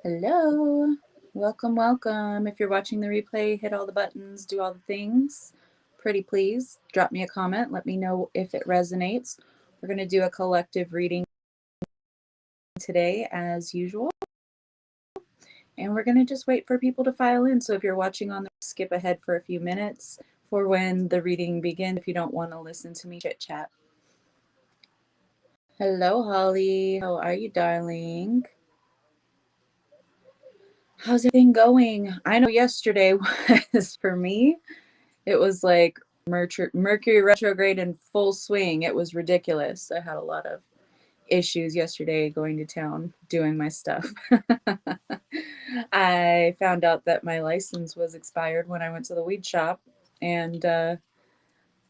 Hello. Welcome, welcome. If you're watching the replay, hit all the buttons, do all the things. Pretty please. Drop me a comment. Let me know if it resonates. We're going to do a collective reading today, as usual. And we're going to just wait for people to file in. So if you're watching on the skip ahead for a few minutes for when the reading begins if you don't want to listen to me chit chat. Hello, Holly. How are you, darling? How's everything going? I know yesterday was for me. It was like Mercury retrograde in full swing. It was ridiculous. I had a lot of issues yesterday going to town doing my stuff. I found out that my license was expired when I went to the weed shop, and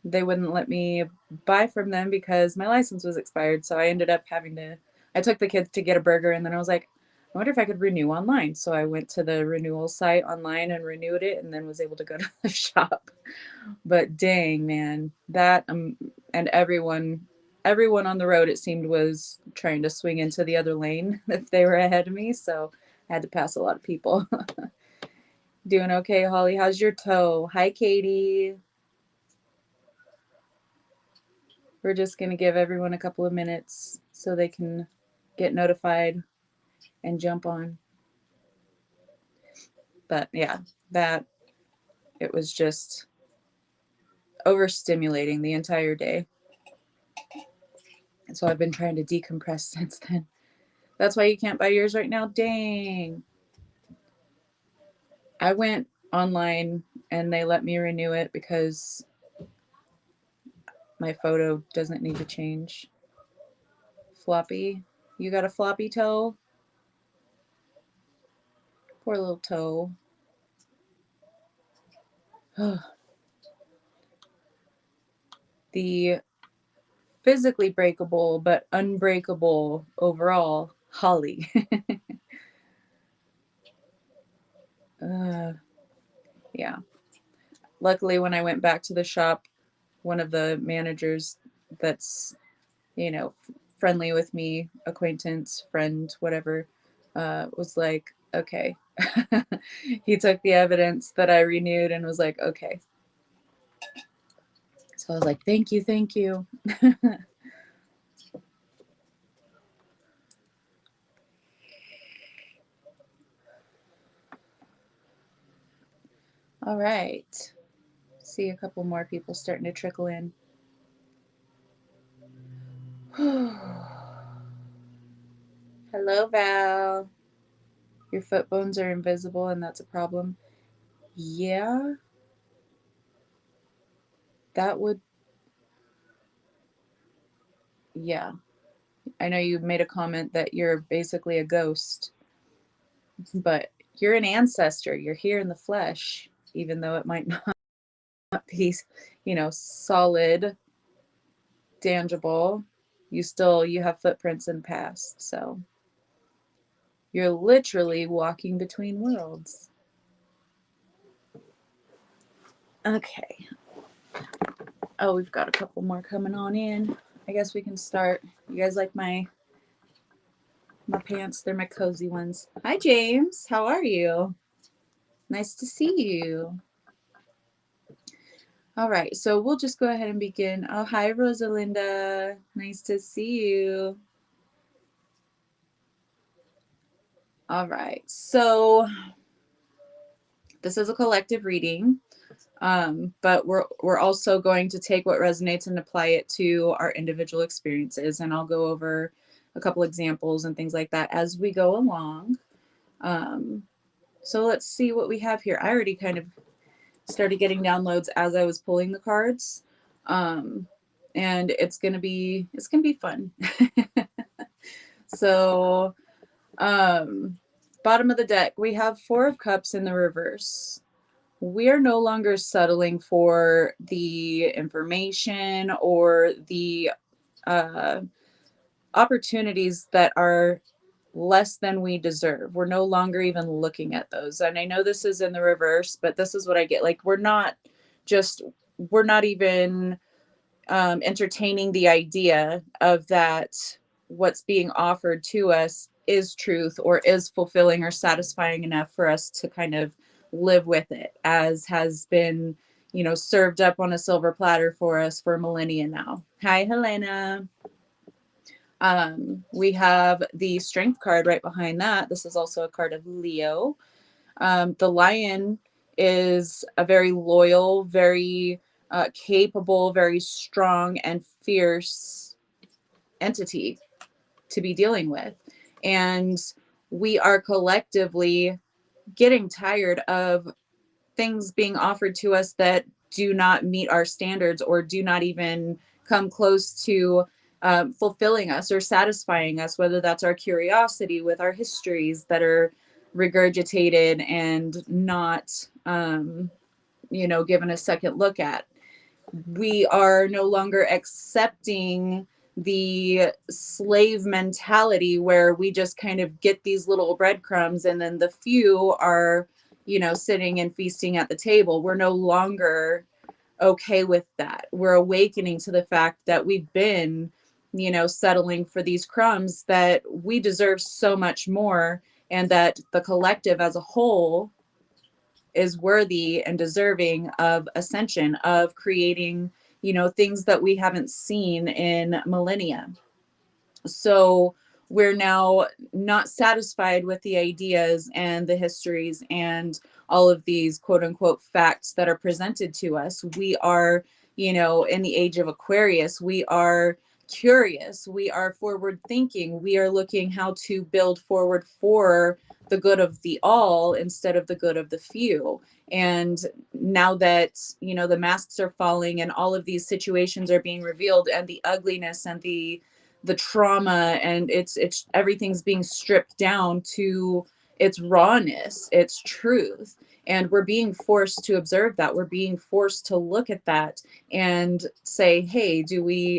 they wouldn't let me buy from them because my license was expired. So I ended up I took the kids to get a burger, and then I was like, I wonder if I could renew online. So I went to the renewal site online and renewed it, and then was able to go to the shop. But dang, man, that and everyone on the road, it seemed, was trying to swing into the other lane if they were ahead of me. So I had to pass a lot of people. Doing okay, Holly? How's your toe? Hi, Katie. We're just going to give everyone a couple of minutes so they can get notified and jump on. But yeah, it was just overstimulating the entire day. And so I've been trying to decompress since then. That's why you can't buy yours right now? Dang. I went online and they let me renew it because my photo doesn't need to change. Floppy. You got a floppy toe? Poor little toe. The physically breakable but unbreakable overall, Holly. Yeah. Luckily, when I went back to the shop, one of the managers that's, friendly with me, acquaintance, friend, whatever, was like, okay. He took the evidence that I renewed and was like, okay. So I was like, thank you, thank you. All right. See a couple more people starting to trickle in. Hello, Val. Your foot bones are invisible and that's a problem. Yeah. That would, yeah. I know you made a comment that you're basically a ghost, but you're an ancestor. You're here in the flesh, even though it might not be, solid, tangible. You have footprints in the past. So you're literally walking between worlds. Okay. Oh, we've got a couple more coming on in. I guess we can start. You guys like my pants? They're my cozy ones. Hi, James. How are you? Nice to see you. All right, so we'll just go ahead and begin. Oh, hi, Rosalinda. Nice to see you. All right, so this is a collective reading, but we're also going to take what resonates and apply it to our individual experiences, and I'll go over a couple examples and things like that as we go along. So let's see what we have here. I already kind of started getting downloads as I was pulling the cards, and it's gonna be fun. So, bottom of the deck, we have Four of Cups in the reverse. We are no longer settling for the information or the opportunities that are less than we deserve. We're no longer even looking at those. And I know this is in the reverse, but this is what I get. Like, we're not even entertaining the idea of that what's being offered to us is truth or is fulfilling or satisfying enough for us to kind of live with it, as has been, served up on a silver platter for us for millennia now. Hi, Helena. We have the strength card right behind that. This is also a card of Leo. The lion is a very loyal, very capable, very strong and fierce entity to be dealing with. And we are collectively getting tired of things being offered to us that do not meet our standards or do not even come close to fulfilling us or satisfying us, whether that's our curiosity with our histories that are regurgitated and not, given a second look at. We are no longer accepting the slave mentality where we just kind of get these little breadcrumbs and then the few are, sitting and feasting at the table. We're no longer okay with that. We're awakening to the fact that we've been, settling for these crumbs, that we deserve so much more, and that the collective as a whole is worthy and deserving of ascension, of creating, things that we haven't seen in millennia. So we're now not satisfied with the ideas and the histories and all of these quote unquote facts that are presented to us. We are, in the age of Aquarius, we are curious, we are forward thinking, we are looking how to build forward for the good of the all instead of the good of the few. And now that, the masks are falling and all of these situations are being revealed, and the ugliness and the trauma, and it's everything's being stripped down to its rawness, its truth, and we're being forced to observe that. We're being forced to look at that and say, hey,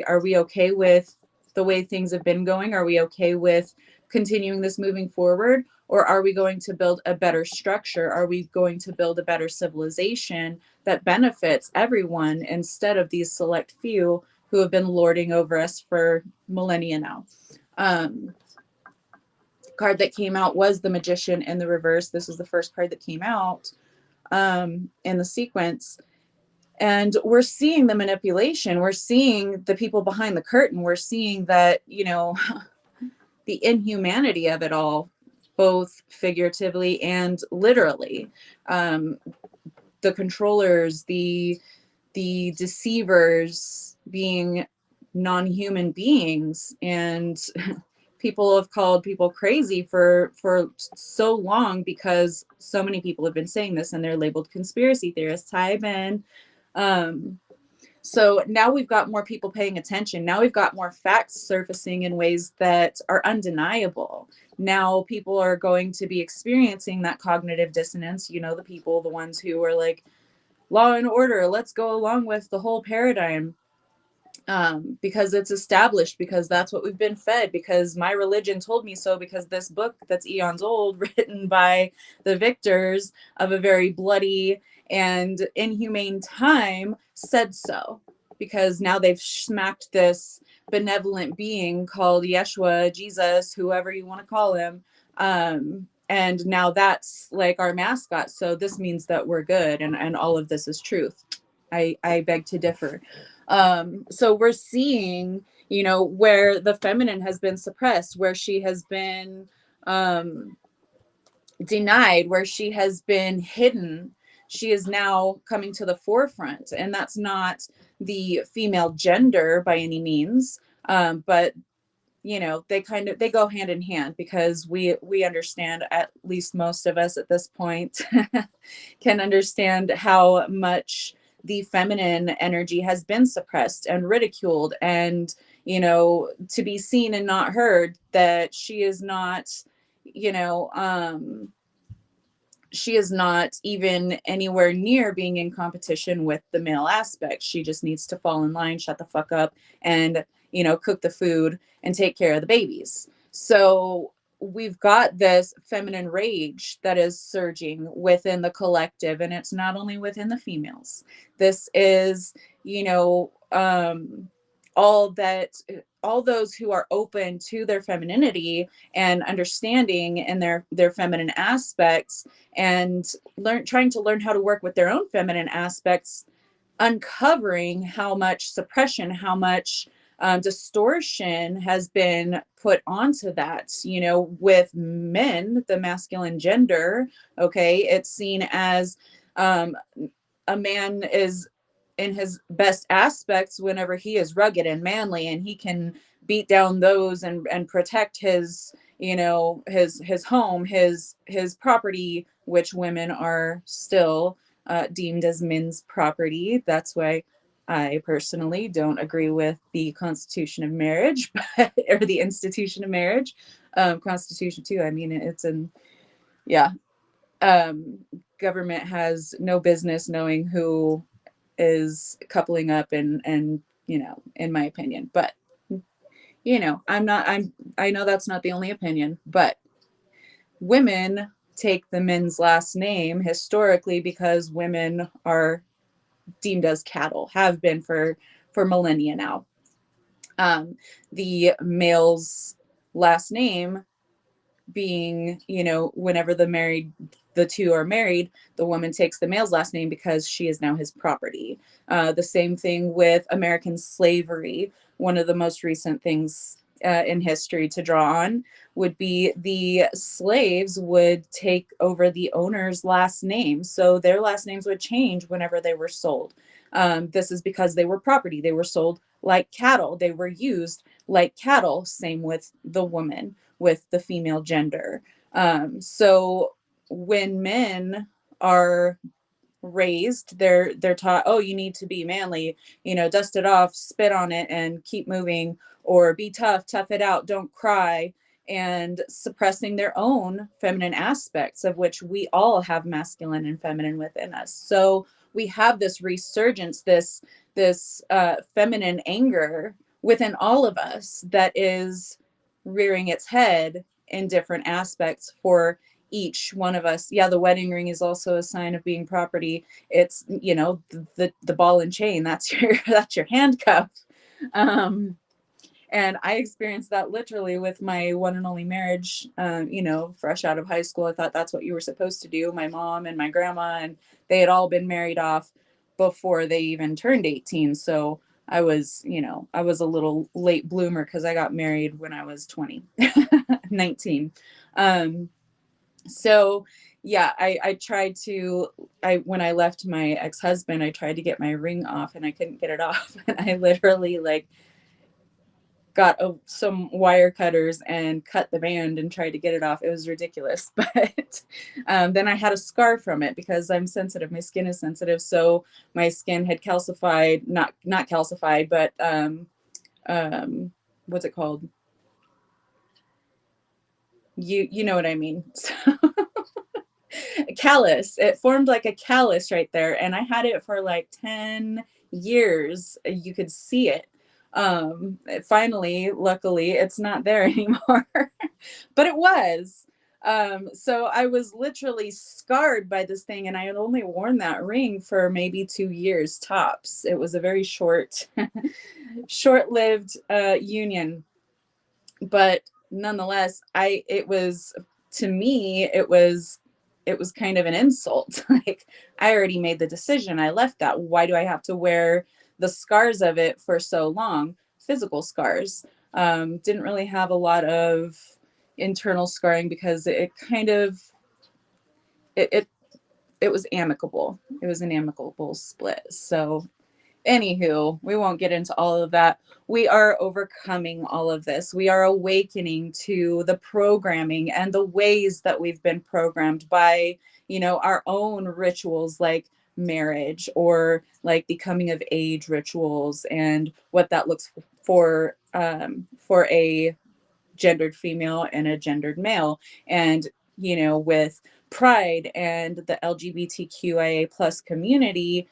are we okay with the way things have been going? Are we okay with continuing this moving forward? Or are we going to build a better structure? Are we going to build a better civilization that benefits everyone instead of these select few who have been lording over us for millennia now? Card that came out was the Magician in the reverse. This is the first card that came out in the sequence. And we're seeing the manipulation. We're seeing the people behind the curtain. We're seeing that, the inhumanity of it all, both figuratively and literally. The controllers, the deceivers being non-human beings, and people have called people crazy for so long because so many people have been saying this and they're labeled conspiracy theorists. Hi, Ben. So now we've got more people paying attention. Now we've got more facts surfacing in ways that are undeniable. Now people are going to be experiencing that cognitive dissonance. The people, the ones who are like, law and order, let's go along with the whole paradigm. Because it's established, because that's what we've been fed, because my religion told me so, because this book that's eons old, written by the victors of a very bloody and inhumane time, said so. Because now they've smacked this benevolent being called Yeshua, Jesus, whoever you want to call him. And now that's like our mascot. So this means that we're good, and all of this is truth. I beg to differ. So we're seeing, where the feminine has been suppressed, where she has been denied, where she has been hidden. She is now coming to the forefront, and that's not the female gender by any means, but they go hand in hand, because we understand, at least most of us at this point can understand how much the feminine energy has been suppressed and ridiculed, and to be seen and not heard, that she is not, she is not even anywhere near being in competition with the male aspect. She just needs to fall in line, shut the fuck up, and cook the food and take care of the babies. So we've got this feminine rage that is surging within the collective, and it's not only within the females. This is, all that all those who are open to their femininity and understanding in their feminine aspects, and trying to learn how to work with their own feminine aspects, uncovering how much suppression, how much distortion has been put onto that. With men, the masculine gender, okay, it's seen as um, a man is in his best aspects whenever he is rugged and manly, and he can beat down those and protect his his home, his property, which women are still deemed as men's property. That's why I personally don't agree with the Constitution of Marriage, or the institution of marriage. Constitution too. I mean, it's in, yeah. Um, Government has no business knowing who is coupling up, and in my opinion. But I know that's not the only opinion, but women take the men's last name historically because women are deemed as cattle, have been for millennia now. The male's last name being, whenever the two are married, the woman takes the male's last name because she is now his property. The same thing with American slavery. One of the most recent things in history to draw on would be the slaves would take over the owner's last name. So their last names would change whenever they were sold. This is because they were property. They were sold like cattle. They were used like cattle. Same with the woman, with the female gender. So when men are raised, they're taught, oh, you need to be manly, dust it off, spit on it, and keep moving, or be tough, tough it out, don't cry, and suppressing their own feminine aspects, of which we all have masculine and feminine within us. So we have this resurgence, this feminine anger within all of us that is rearing its head in different aspects for each one of us. Yeah, the wedding ring is also a sign of being property. It's, the ball and chain, that's your that's your handcuff. Um, and I experienced that literally with my one and only marriage. Fresh out of high school, I thought that's what you were supposed to do. My mom and my grandma, and they had all been married off before they even turned 18. So I was a little late bloomer because I got married when I was 20, 19. So yeah, I tried to, when I left my ex-husband, I tried to get my ring off and I couldn't get it off. And I literally got some wire cutters and cut the band and tried to get it off. It was ridiculous. But then I had a scar from it because I'm sensitive. My skin is sensitive. So my skin had calcified, not calcified, but what's it called? You know what I mean. So, callus. It formed like a callus right there. And I had it for like 10 years. You could see it. Finally, luckily, it's not there anymore. But it was. So I was literally scarred by this thing, and I had only worn that ring for maybe 2 years tops. It was a very short-lived union, but nonetheless, it was, to me, it was kind of an insult. Like, I already made the decision. I left that. Why do I have to wear the scars of it for so long? Physical scars. Didn't really have a lot of internal scarring because it kind of it, it it was amicable. It was an amicable split. So anywho, we won't get into all of that. We are overcoming all of this. We are awakening to the programming and the ways that we've been programmed by, our own rituals, like marriage, or like the coming of age rituals, and what that looks for a gendered female and a gendered male. And with pride and the LGBTQIA plus community,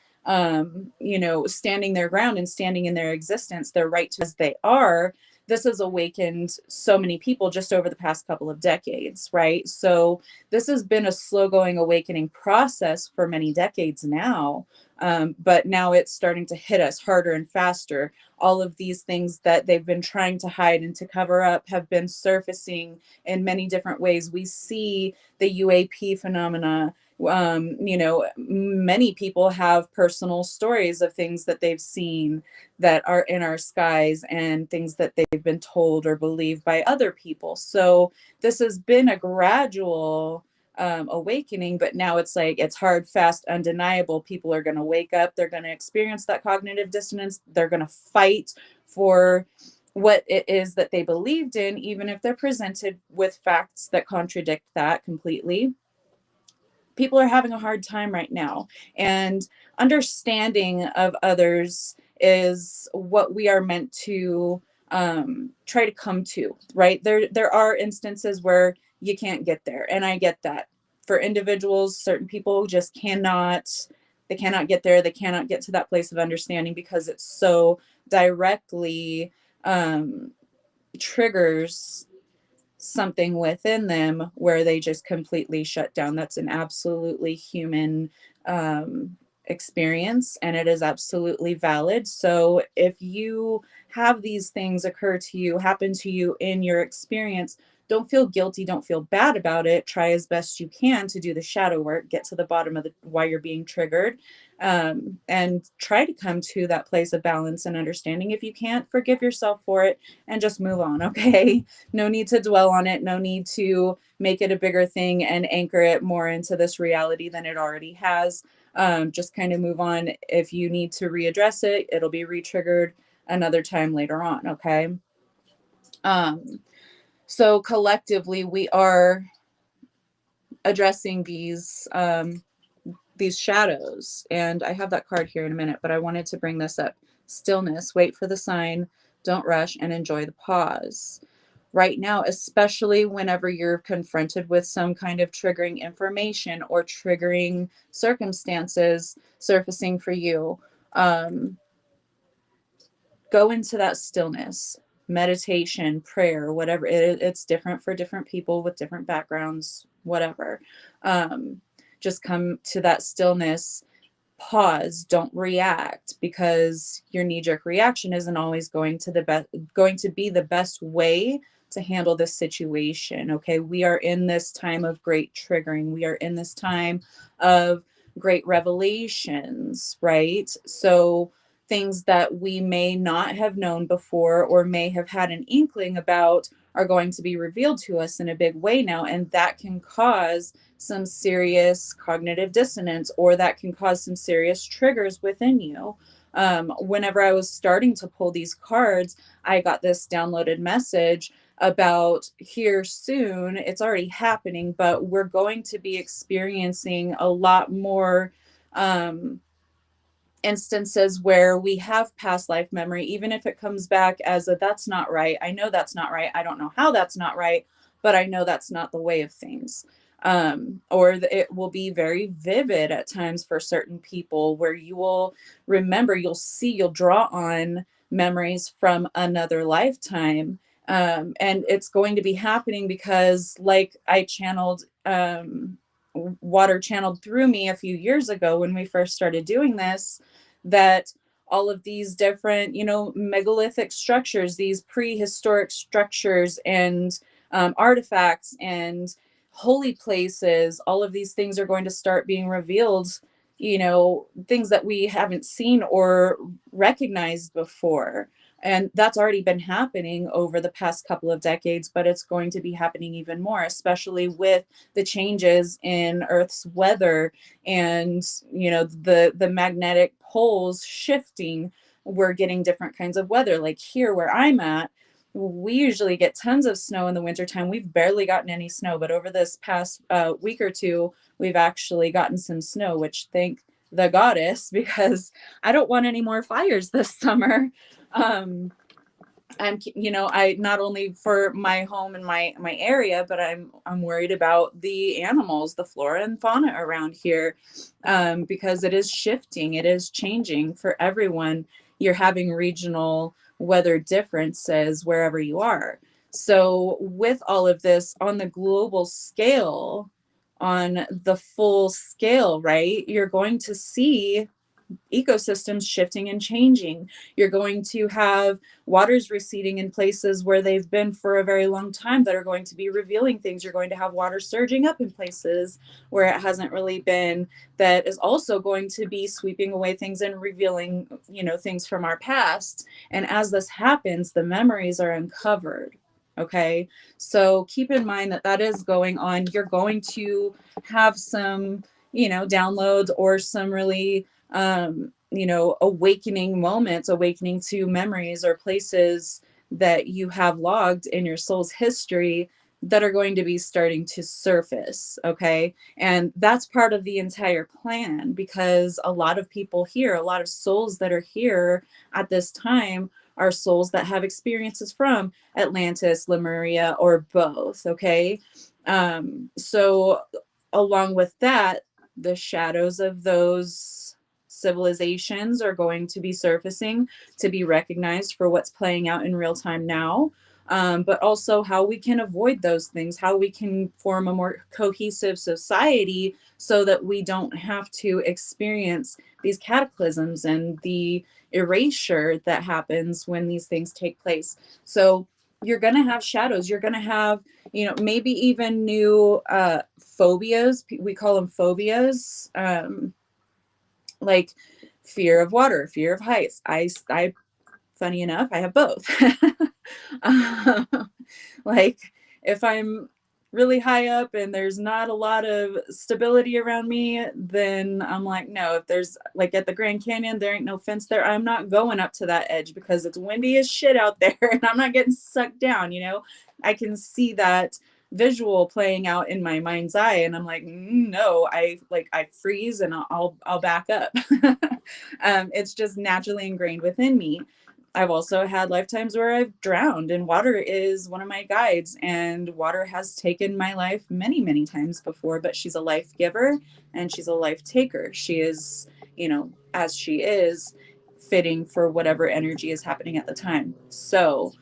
standing their ground and standing in their existence, their right to as they are. This has awakened so many people just over the past couple of decades, right? So this has been a slow going awakening process for many decades now. But now it's starting to hit us harder and faster. All of these things that they've been trying to hide and to cover up have been surfacing in many different ways. We see the UAP phenomena. Many people have personal stories of things that they've seen that are in our skies and things that they've been told or believed by other people. So this has been a gradual awakening, but now it's like it's hard, fast, undeniable. People are going to wake up, they're going to experience that cognitive dissonance, they're going to fight for what it is that they believed in, even if they're presented with facts that contradict that completely. People are having a hard time right now, and understanding of others is what we are meant to try to come to. Right, there are instances where you can't get there, and I get that. For individuals, certain people just cannot, they cannot get there, they cannot get to that place of understanding because it's so directly um, triggers something within them where they just completely shut down. That's an absolutely human um, experience, and it is absolutely valid. So if you have these things occur to you, happen to you in your experience, don't feel guilty, don't feel bad about it. Try as best you can to do the shadow work, get to the bottom of the why you're being triggered, and try to come to that place of balance and understanding. If you can't, forgive yourself for it and just move on. Okay, no need to dwell on it, no need to make it a bigger thing and anchor it more into this reality than it already has. Just kind of move on. If you need to readdress it, it'll be re-triggered another time later on. Okay, um, so collectively we are addressing these shadows, and I have that card here in a minute, but I wanted to bring this up. Stillness, wait for the sign, don't rush, and enjoy the pause. Right now, especially whenever you're confronted with some kind of triggering information or triggering circumstances surfacing for you, um, go into that stillness, meditation, prayer, whatever. It's different for different people with different backgrounds, whatever. Um, just come to that stillness, pause, don't react, because your knee-jerk reaction isn't always going to be the best way to handle this situation. Okay, we are in this time of great triggering, we are in this time of great revelations, right? So things that we may not have known before or may have had an inkling about are going to be revealed to us in a big way now, and that can cause some serious cognitive dissonance, or that can cause some serious triggers within you. Whenever I was starting to pull these cards, I got this downloaded message about here soon, it's already happening, but we're going to be experiencing a lot more um, instances where we have past life memory, even if it comes back as a that's not right. I know that's not right. I don't know how that's not right, but I know that's not the way of things. It will be very vivid at times for certain people where you will remember, you'll see, you'll draw on memories from another lifetime. And it's going to be happening because, like, I channeled water channeled through me a few years ago when we first started doing this, that all of these different, megalithic structures, these prehistoric structures and artifacts and holy places, all of these things are going to start being revealed, things that we haven't seen or recognized before. And that's already been happening over the past couple of decades, but it's going to be happening even more, especially with the changes in Earth's weather and the magnetic poles shifting. We're getting different kinds of weather. Like here where I'm at, we usually get tons of snow in the wintertime. We've barely gotten any snow, but over this past week or two, we've actually gotten some snow, which thank the goddess, because I don't want any more fires this summer. Um, I not only for my home and my area, but I'm worried about the animals, the flora and fauna around here, because it is shifting, it is changing for everyone. You're having regional weather differences wherever you are. So with all of this on the global scale, on the full scale, right, you're going to see ecosystems shifting and changing. You're going to have waters receding in places where they've been for a very long time that are going to be revealing things. You're going to have water surging up in places where it hasn't really been, that is also going to be sweeping away things and revealing, things from our past. And as this happens, the memories are uncovered. Okay. So keep in mind that that is going on. You're going to have some, downloads or some really awakening moments, awakening to memories or places that you have logged in your soul's history that are going to be starting to surface. Okay. And that's part of the entire plan, because a lot of people here, a lot of souls that are here at this time, are souls that have experiences from Atlantis, Lemuria, or both. Okay. So along with that, the shadows of those civilizations are going to be surfacing to be recognized for what's playing out in real time now. But also how we can avoid those things, how we can form a more cohesive society so that we don't have to experience these cataclysms and the erasure that happens when these things take place. So you're going to have shadows. You're going to have, maybe even new phobias. We call them phobias, like fear of water, fear of heights. I funny enough, I have both. um, like if I'm really high up and there's not a lot of stability around me, then I'm like, no, if there's like at the Grand Canyon, there ain't no fence there, I'm not going up to that edge because it's windy as shit out there and I'm not getting sucked down. I can see that visual playing out in my mind's eye and I'm like, no, I freeze and I'll back up. It's just naturally ingrained within me. I've also had lifetimes where I've drowned, and water is one of my guides. And water has taken my life many, many times before, but she's a life giver and she's a life taker. She is, as she is, fitting for whatever energy is happening at the time. So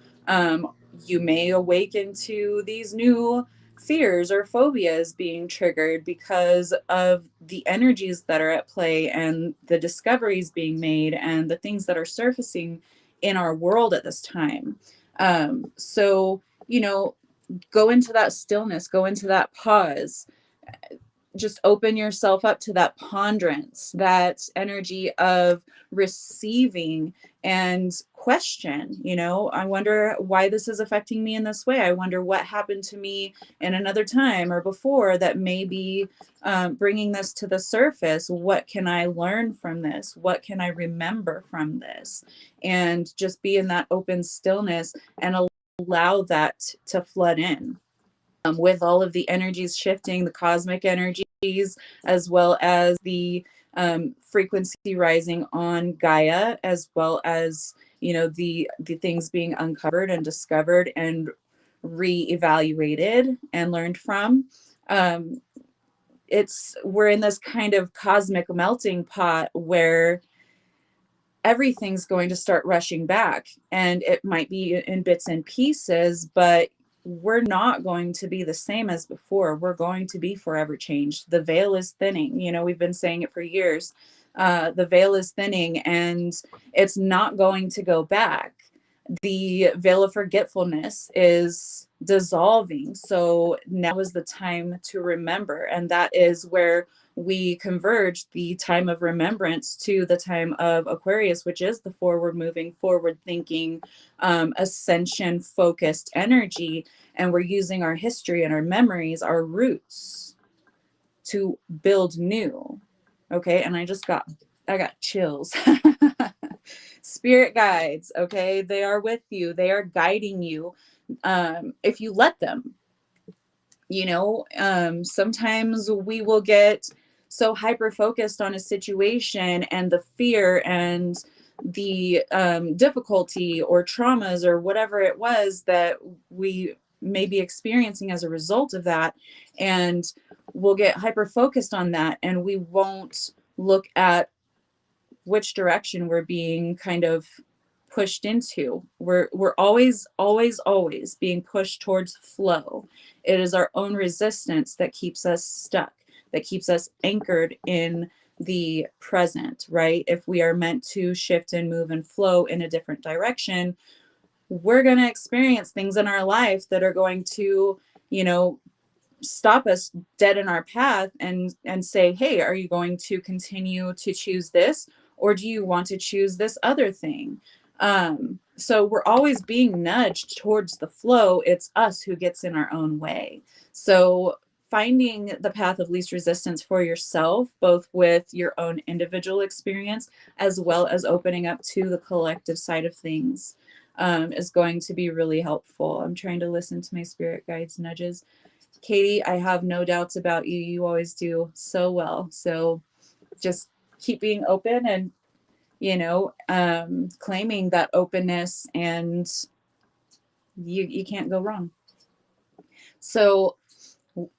you may awaken to these new fears or phobias being triggered because of the energies that are at play and the discoveries being made and the things that are surfacing in our world at this time. So, go into that stillness, go into that pause, just open yourself up to that ponderance, that energy of receiving and question. I wonder why this is affecting me in this way. I wonder what happened to me in another time or before that may be bringing this to the surface. What can I learn from this? What can I remember from this? And just be in that open stillness and allow that to flood in. With all of the energies shifting, the cosmic energies, as well as the frequency rising on Gaia, as well as the things being uncovered and discovered and re-evaluated and learned from. Um, we're in this kind of cosmic melting pot where everything's going to start rushing back, and it might be in bits and pieces, but we're not going to be the same as before. We're going to be forever changed. The veil is thinning. We've been saying it for years. The veil is thinning and it's not going to go back. The veil of forgetfulness is dissolving. So now is the time to remember. And that is where we converge the time of remembrance to the time of Aquarius, which is the forward moving, forward thinking, ascension focused energy. And we're using our history and our memories, our roots, to build new. Okay. And I got chills. Spirit guides, okay, they are with you, they are guiding you, if you let them. Sometimes we will get so hyper focused on a situation and the fear and the difficulty or traumas or whatever it was that we may be experiencing as a result of that, and we'll get hyper focused on that and we won't look at which direction we're being kind of pushed into. We're always being pushed towards flow. It is our own resistance that keeps us stuck, that keeps us anchored in the present, right? If we are meant to shift and move and flow in a different direction, we're going to experience things in our life that are going to, you know, stop us dead in our path and say, hey, are you going to continue to choose this, or do you want to choose this other thing? So we're always being nudged towards the flow. It's us who gets in our own way. So finding the path of least resistance for yourself, both with your own individual experience as well as opening up to the collective side of things, is going to be really helpful. I'm trying to listen to my spirit guides nudges. Katie, I have no doubts about you. You always do so well. So just keep being open and, claiming that openness, and you can't go wrong. So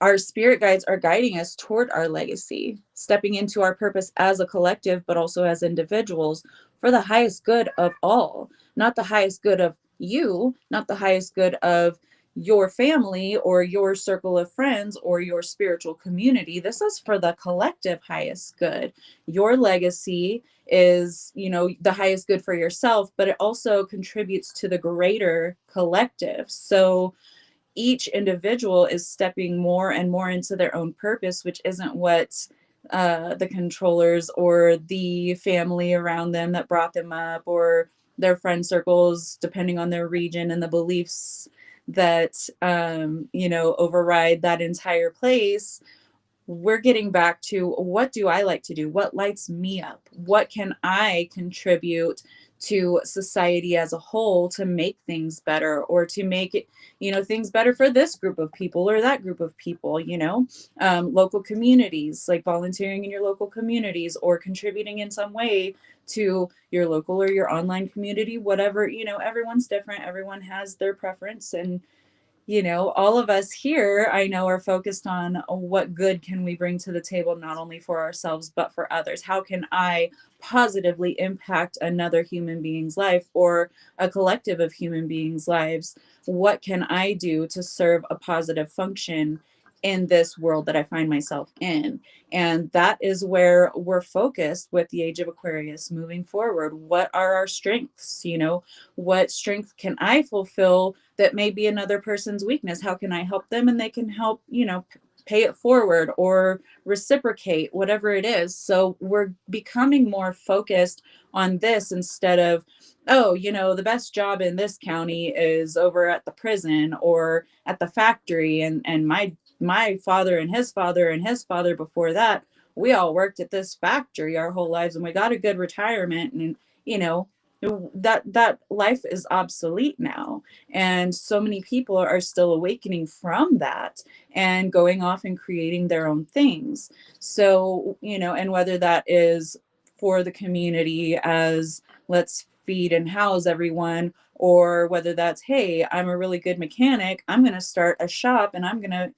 our spirit guides are guiding us toward our legacy, stepping into our purpose as a collective, but also as individuals for the highest good of all, not the highest good of you, not the highest good of your family or your circle of friends or your spiritual community. This is for the collective highest good. Your legacy is, the highest good for yourself, but it also contributes to the greater collective. So each individual is stepping more and more into their own purpose, which isn't what the controllers or the family around them that brought them up, or their friend circles, depending on their region and the beliefs that, override that entire place. We're getting back to, what do I like to do? What lights me up? What can I contribute to society as a whole to make things better, or to make it, things better for this group of people or that group of people, local communities, like volunteering in your local communities or contributing in some way to your local or your online community, whatever, everyone's different. Everyone has their preference, and all of us here, I know, are focused on what good can we bring to the table, not only for ourselves, but for others. How can I positively impact another human being's life or a collective of human beings' lives? What can I do to serve a positive function in this world that I find myself in? And that is where we're focused with the Age of Aquarius moving forward. What are our strengths? What strength can I fulfill that may be another person's weakness? How can I help them, and they can help, pay it forward or reciprocate, whatever it is. So we're becoming more focused on this instead of, oh, the best job in this county is over at the prison or at the factory, and my father and his father and his father before that, we all worked at this factory our whole lives and we got a good retirement, and that life is obsolete now. And so many people are still awakening from that and going off and creating their own things. So, and whether that is for the community as, let's feed and house everyone, or whether that's, hey, I'm a really good mechanic, I'm going to start a shop and I'm going to,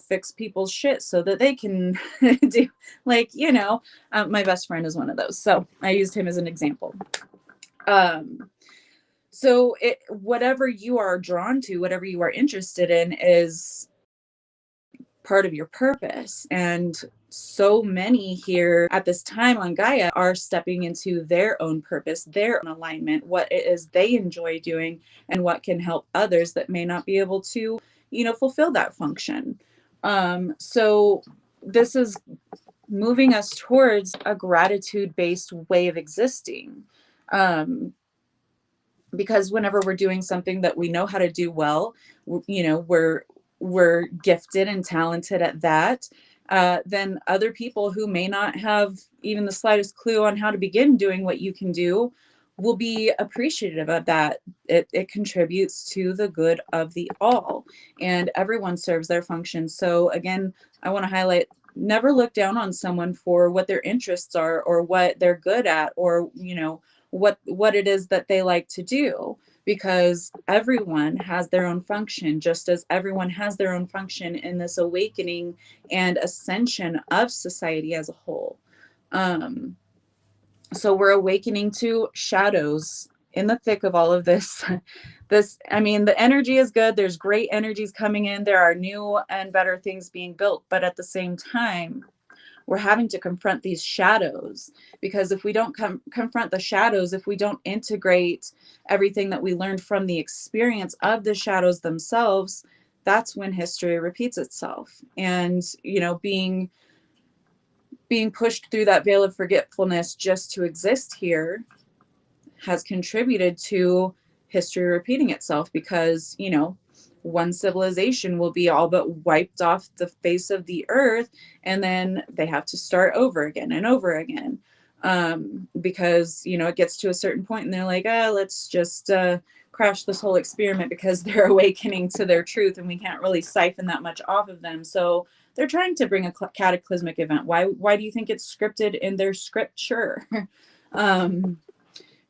fix people's shit so that they can do, like, my best friend is one of those. So I used him as an example. So whatever you are drawn to, whatever you are interested in, is part of your purpose. And so many here at this time on Gaia are stepping into their own purpose, their own alignment, what it is they enjoy doing, and what can help others that may not be able to, fulfill that function. So this is moving us towards a gratitude-based way of existing. Because whenever we're doing something that we know how to do well, we're gifted and talented at that, then other people who may not have even the slightest clue on how to begin doing what you can do will be appreciative of that. It contributes to the good of the all, and everyone serves their function. So again, I want to highlight, never look down on someone for what their interests are or what they're good at, or what it is that they like to do, because everyone has their own function, just as everyone has their own function in this awakening and ascension of society as a whole. So we're awakening to shadows in the thick of all of this. The energy is good. There's great energies coming in. There are new and better things being built, but at the same time, we're having to confront these shadows, because if we don't confront the shadows, if we don't integrate everything that we learned from the experience of the shadows themselves, that's when history repeats itself. And, you know, being pushed through that veil of forgetfulness just to exist here has contributed to history repeating itself, because, you know, one civilization will be all but wiped off the face of the earth, and then they have to start over again and over again, because, you know, it gets to a certain point and they're like, let's just crash this whole experiment, because they're awakening to their truth and we can't really siphon that much off of them. So they're trying to bring a cataclysmic event. Why do you think it's scripted in their scripture?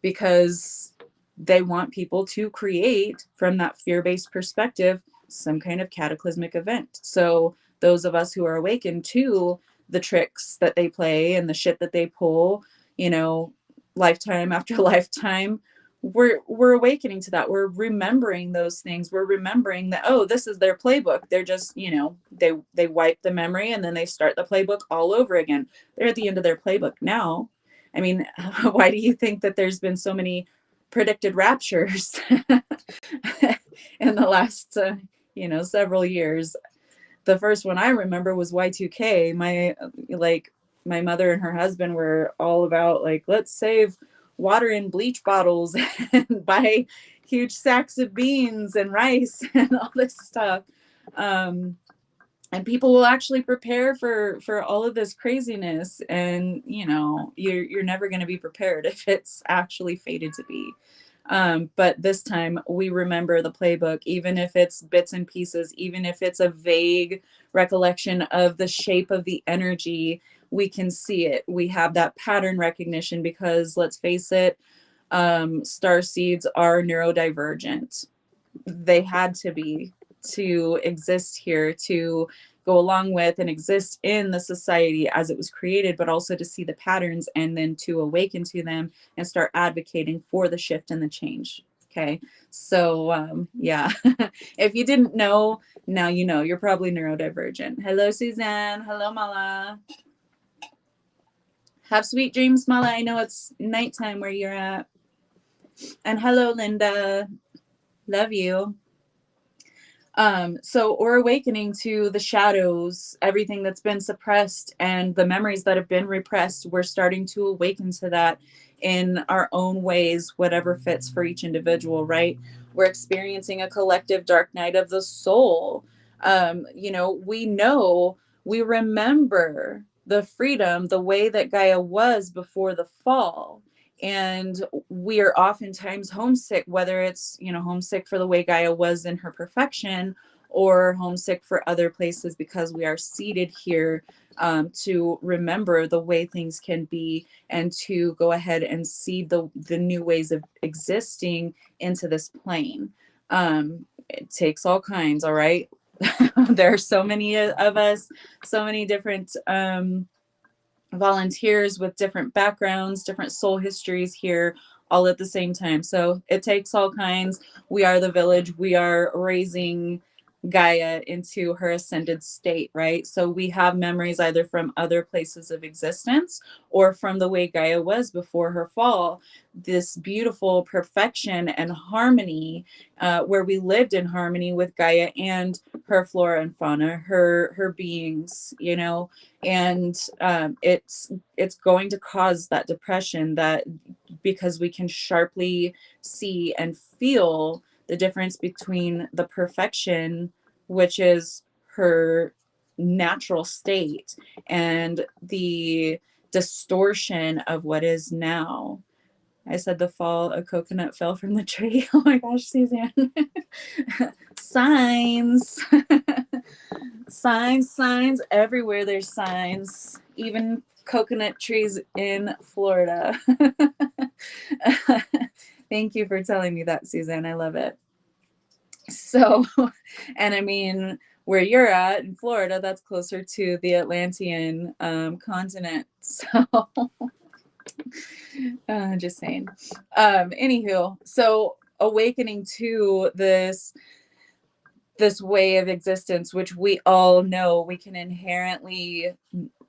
Because they want people to create, from that fear-based perspective, some kind of cataclysmic event. So those of us who are awakened to the tricks that they play and the shit that they pull, you know, lifetime after lifetime, we're awakening to that. We're remembering those things. We're remembering that, oh, this is their playbook. They're just, you know, they wipe the memory and then they start the playbook all over again. They're at the end of their playbook now. I mean, why do you think that there's been so many predicted raptures in the last, you know, several years? The first one I remember was Y2K. My mother and her husband were all about, like, let's save water in bleach bottles and buy huge sacks of beans and rice and all this stuff. And people will actually prepare for all of this craziness, and, you know, you're never going to be prepared if it's actually fated to be. But this time we remember the playbook, even if it's bits and pieces, even if it's a vague recollection of the shape of the energy, we can see it. We have that pattern recognition, because let's face it, star seeds are neurodivergent. They had to be, to exist here, to go along with and exist in the society as it was created, but also to see the patterns and then to awaken to them and start advocating for the shift and the change. Okay. So, yeah, if you didn't know, now you know. You're probably neurodivergent. Hello, Suzanne. Hello, Mala. Have sweet dreams, Mala. I know it's nighttime where you're at. And hello, Linda. Love you. So we're awakening to the shadows, everything that's been suppressed and the memories that have been repressed. We're starting to awaken to that in our own ways, whatever fits for each individual, right? We're experiencing a collective dark night of the soul. You know, we remember the freedom, the way that Gaia was before the fall. And we are oftentimes homesick, whether it's, you know, homesick for the way Gaia was in her perfection, or homesick for other places, because we are seated here to remember the way things can be, and to go ahead and seed the new ways of existing into this plane. It takes all kinds, all right? There are so many of us, so many different volunteers with different backgrounds, different soul histories here, all at the same time. So it takes all kinds. We are the village. We are raising Gaia into her ascended state, right? So we have memories either from other places of existence or from the way Gaia was before her fall. This beautiful perfection and harmony, where we lived in harmony with Gaia and her flora and fauna, her beings, you know. And it's going to cause that depression, that because we can sharply see and feel the difference between the perfection, which is her natural state, and the distortion of what is now. I said the fall, a coconut fell from the tree. Oh my gosh, Suzanne. Signs. Signs everywhere. There's signs, even coconut trees in Florida. Thank you for telling me that, Suzanne. I love it. So, and I mean, where you're at in Florida, that's closer to the Atlantean continent. So, just saying. Anywho, so awakening to this way of existence, which we all know we can inherently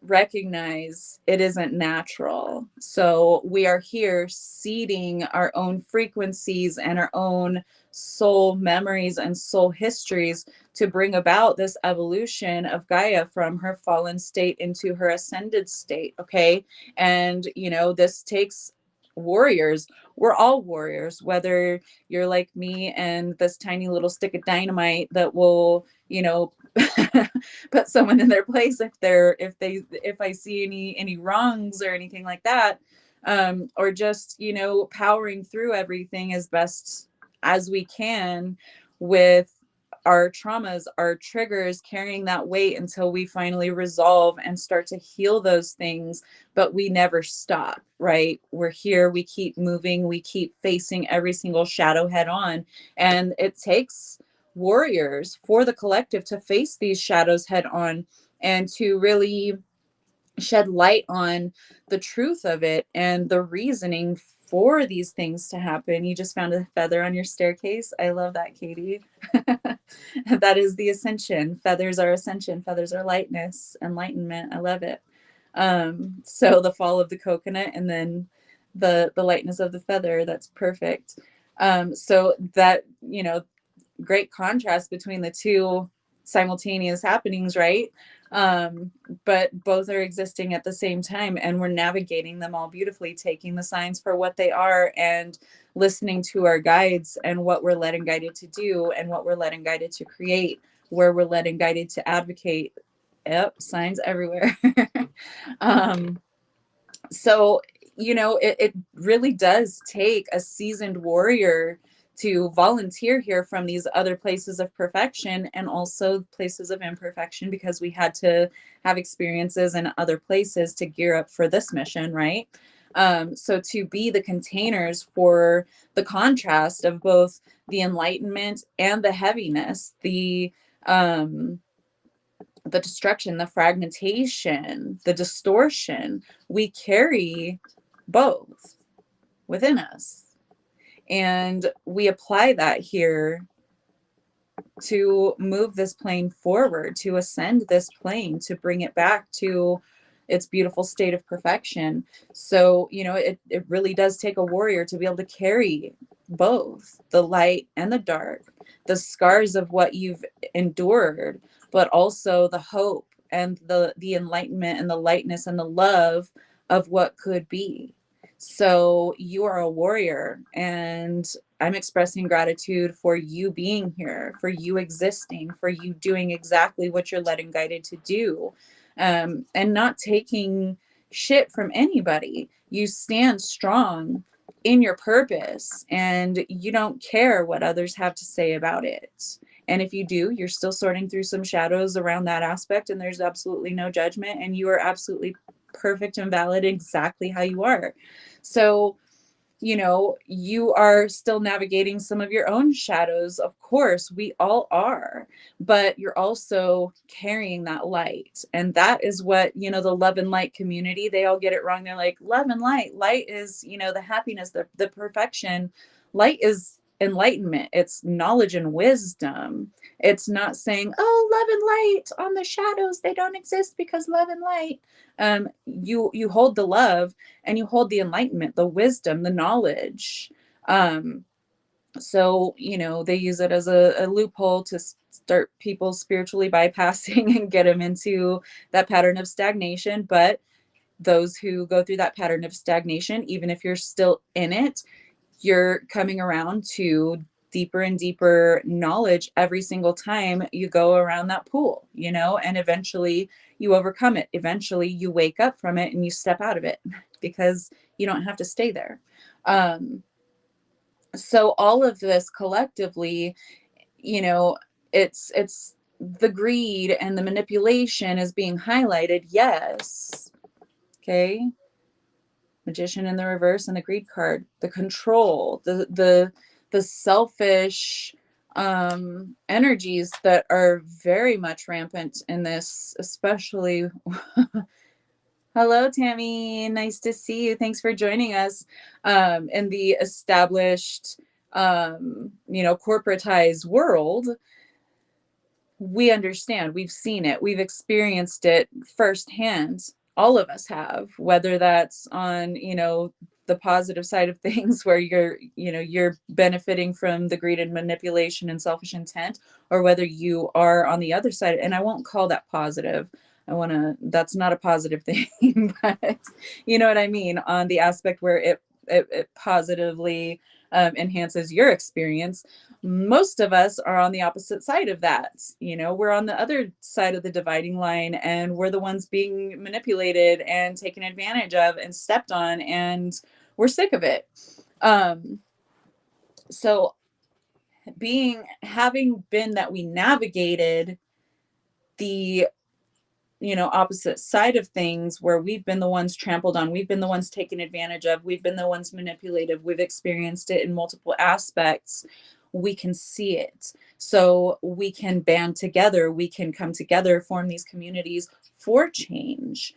recognize it isn't natural. So we are here seeding our own frequencies and our own soul memories and soul histories to bring about this evolution of Gaia from her fallen state into her ascended state. Okay. And, this takes warriors. We're all warriors, whether you're like me and this tiny little stick of dynamite that will, put someone in their place if I see any wrongs or anything like that, or just powering through everything as best as we can with our traumas, our triggers, carrying that weight until we finally resolve and start to heal those things. But we never stop, right? We're here, we keep moving, we keep facing every single shadow head on. And it takes warriors for the collective to face these shadows head on and to really shed light on the truth of it and the reasoning for these things to happen. You just found a feather on your staircase. I love that, Katie. That is the ascension. Feathers are ascension. Feathers are lightness, enlightenment. I love it. So the fall of the coconut and then the lightness of the feather. That's perfect. So that, great contrast between the two simultaneous happenings, right? But both are existing at the same time, and we're navigating them all beautifully, taking the signs for what they are and listening to our guides and what we're led and guided to do and what we're led and guided to create, where we're led and guided to advocate. Yep, signs everywhere. um, so it really does take a seasoned warrior to volunteer here from these other places of perfection and also places of imperfection, because we had to have experiences in other places to gear up for this mission, right? So to be the containers for the contrast of both the enlightenment and the heaviness, the destruction, the fragmentation, the distortion, we carry both within us. And we apply that here to move this plane forward, to ascend this plane, to bring it back to its beautiful state of perfection. So, it really does take a warrior to be able to carry both the light and the dark, the scars of what you've endured, but also the hope and the enlightenment and the lightness and the love of what could be. So you are a warrior, and I'm expressing gratitude for you being here, for you existing, for you doing exactly what you're led and guided to do, and not taking shit from anybody. You stand strong in your purpose, and you don't care what others have to say about it. And if you do, you're still sorting through some shadows around that aspect, and there's absolutely no judgment, and you are absolutely perfect and valid exactly how you are. So, you are still navigating some of your own shadows. Of course, we all are, but you're also carrying that light. And that is what, the love and light community, they all get it wrong. They're like, love and light. Light is, the happiness, the perfection. Light is enlightenment. It's knowledge and wisdom. It's not saying, oh, love and light on the shadows, they don't exist because love and light. You hold the love and you hold the enlightenment, the wisdom, the knowledge. So, they use it as a loophole to start people spiritually bypassing and get them into that pattern of stagnation. But those who go through that pattern of stagnation, even if you're still in it, you're coming around to deeper and deeper knowledge every single time you go around that pool, and eventually you overcome it. Eventually you wake up from it and you step out of it because you don't have to stay there. So all of this collectively, it's the greed and the manipulation is being highlighted. Yes. Okay. Magician in the reverse and the greed card, the control, the selfish energies that are very much rampant in this, especially. Hello, Tammy. Nice to see you. Thanks for joining us. In the established, corporatized world, we understand. We've seen it. We've experienced it firsthand. all of us have, whether that's on, the positive side of things where you're benefiting from the greed and manipulation and selfish intent, or whether you are on the other side. And I won't call that positive. That's not a positive thing, but you know what I mean, on the aspect where it positively enhances your experience. Most of us are on the opposite side of that. We're on the other side of the dividing line, and we're the ones being manipulated and taken advantage of and stepped on, and we're sick of it. Um, so having been that we navigated the opposite side of things, where we've been the ones trampled on, we've been the ones taken advantage of, we've been the ones manipulated, we've experienced it in multiple aspects, we can see it. So we can band together, we can come together, form these communities for change.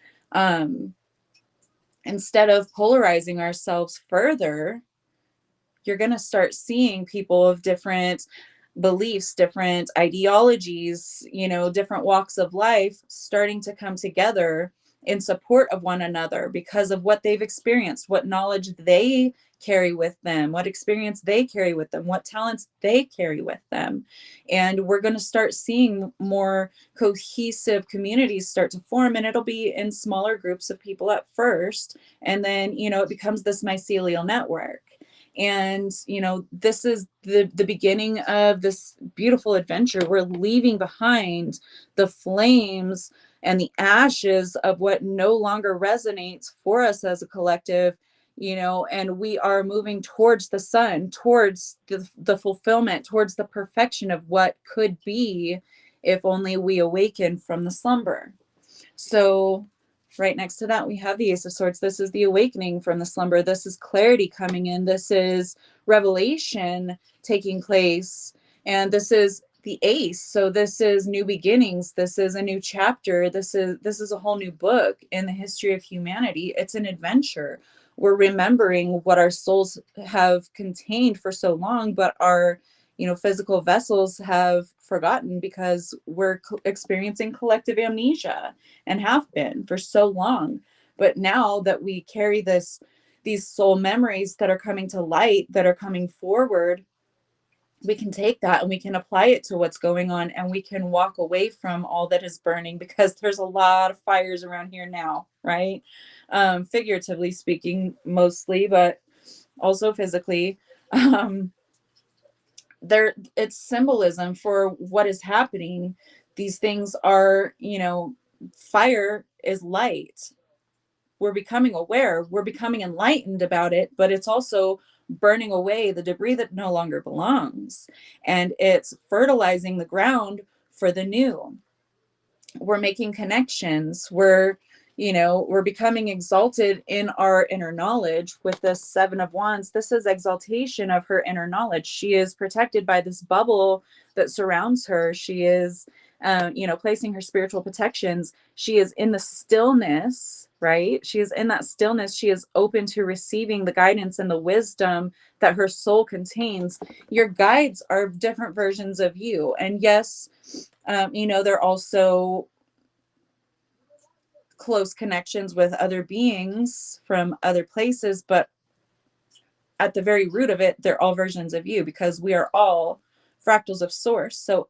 Instead of polarizing ourselves further, you're going to start seeing people of different beliefs, different ideologies, different walks of life starting to come together in support of one another because of what they've experienced, what knowledge they carry with them, what experience they carry with them, what talents they carry with them. And we're going to start seeing more cohesive communities start to form, and it'll be in smaller groups of people at first. And then, it becomes this mycelial network. And this is the beginning of this beautiful adventure. We're leaving behind the flames and the ashes of what no longer resonates for us as a collective, and we are moving towards the sun, towards the fulfillment, towards the perfection of what could be if only we awaken from the slumber. So right next to that, we have the Ace of Swords. This is the awakening from the slumber. This is clarity coming in. This is revelation taking place. And this is the Ace. So this is new beginnings. This is a new chapter. This is a whole new book in the history of humanity. It's an adventure. We're remembering what our souls have contained for so long, but our physical vessels have forgotten because we're experiencing collective amnesia and have been for so long. But now that we carry these soul memories that are coming to light, that are coming forward, we can take that and we can apply it to what's going on, and we can walk away from all that is burning, because there's a lot of fires around here now, right? Figuratively speaking, mostly, but also physically. It's symbolism for what is happening. These things are, fire is light. We're becoming aware, we're becoming enlightened about it, but it's also burning away the debris that no longer belongs, and it's fertilizing the ground for the new. We're making connections, we're becoming exalted in our inner knowledge. With this Seven of Wands, this is exaltation of her inner knowledge. She is protected by this bubble that surrounds her. She is placing her spiritual protections. She is in the stillness, right? She is in that stillness. She is open to receiving the guidance and the wisdom that her soul contains. Your guides are different versions of you, and yes, they're also close connections with other beings from other places, but at the very root of it, they're all versions of you, because we are all fractals of source. So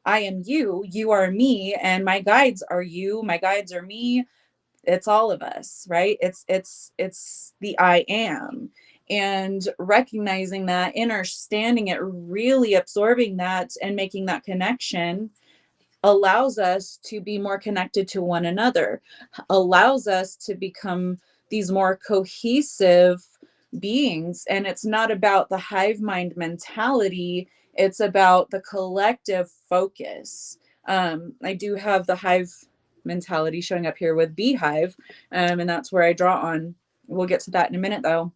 I am you, you are me, and my guides are you, my guides are me. It's all of us, right? It's the I am. And recognizing that, understanding it, really absorbing that and making that connection allows us to be more connected to one another, allows us to become these more cohesive beings. And it's not about the hive mind mentality, it's about the collective focus. I do have the hive mentality showing up here with beehive, and that's where I draw on. We'll get to that in a minute, though.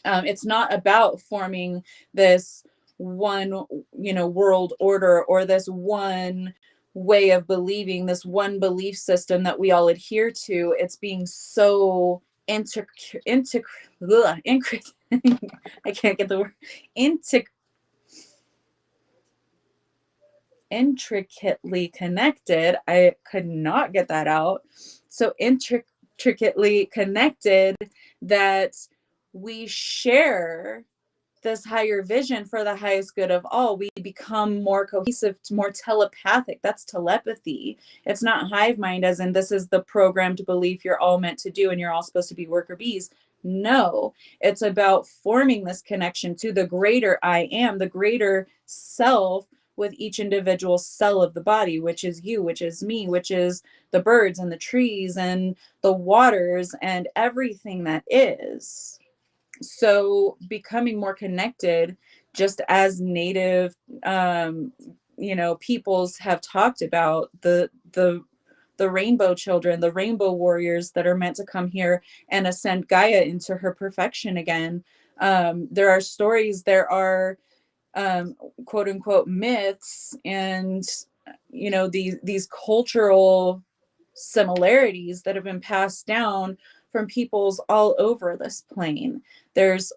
It's not about forming this one, world order, or this one way of believing, this one belief system that we all adhere to. It's being so I can't get the word intricately connected. I could not get that out. So intricately connected that we share this higher vision for the highest good of all. We become more cohesive, more telepathic. That's telepathy. It's not hive mind, as in this is the programmed belief you're all meant to do and you're all supposed to be worker bees. No, it's about forming this connection to the greater I am, the greater self with each individual cell of the body, which is you, which is me, which is the birds and the trees and the waters and everything that is. So becoming more connected, just as native peoples have talked about, the rainbow children, the rainbow warriors that are meant to come here and ascend Gaia into her perfection again. There are stories, there are um, quote unquote myths, and these cultural similarities that have been passed down from peoples all over this plane. There's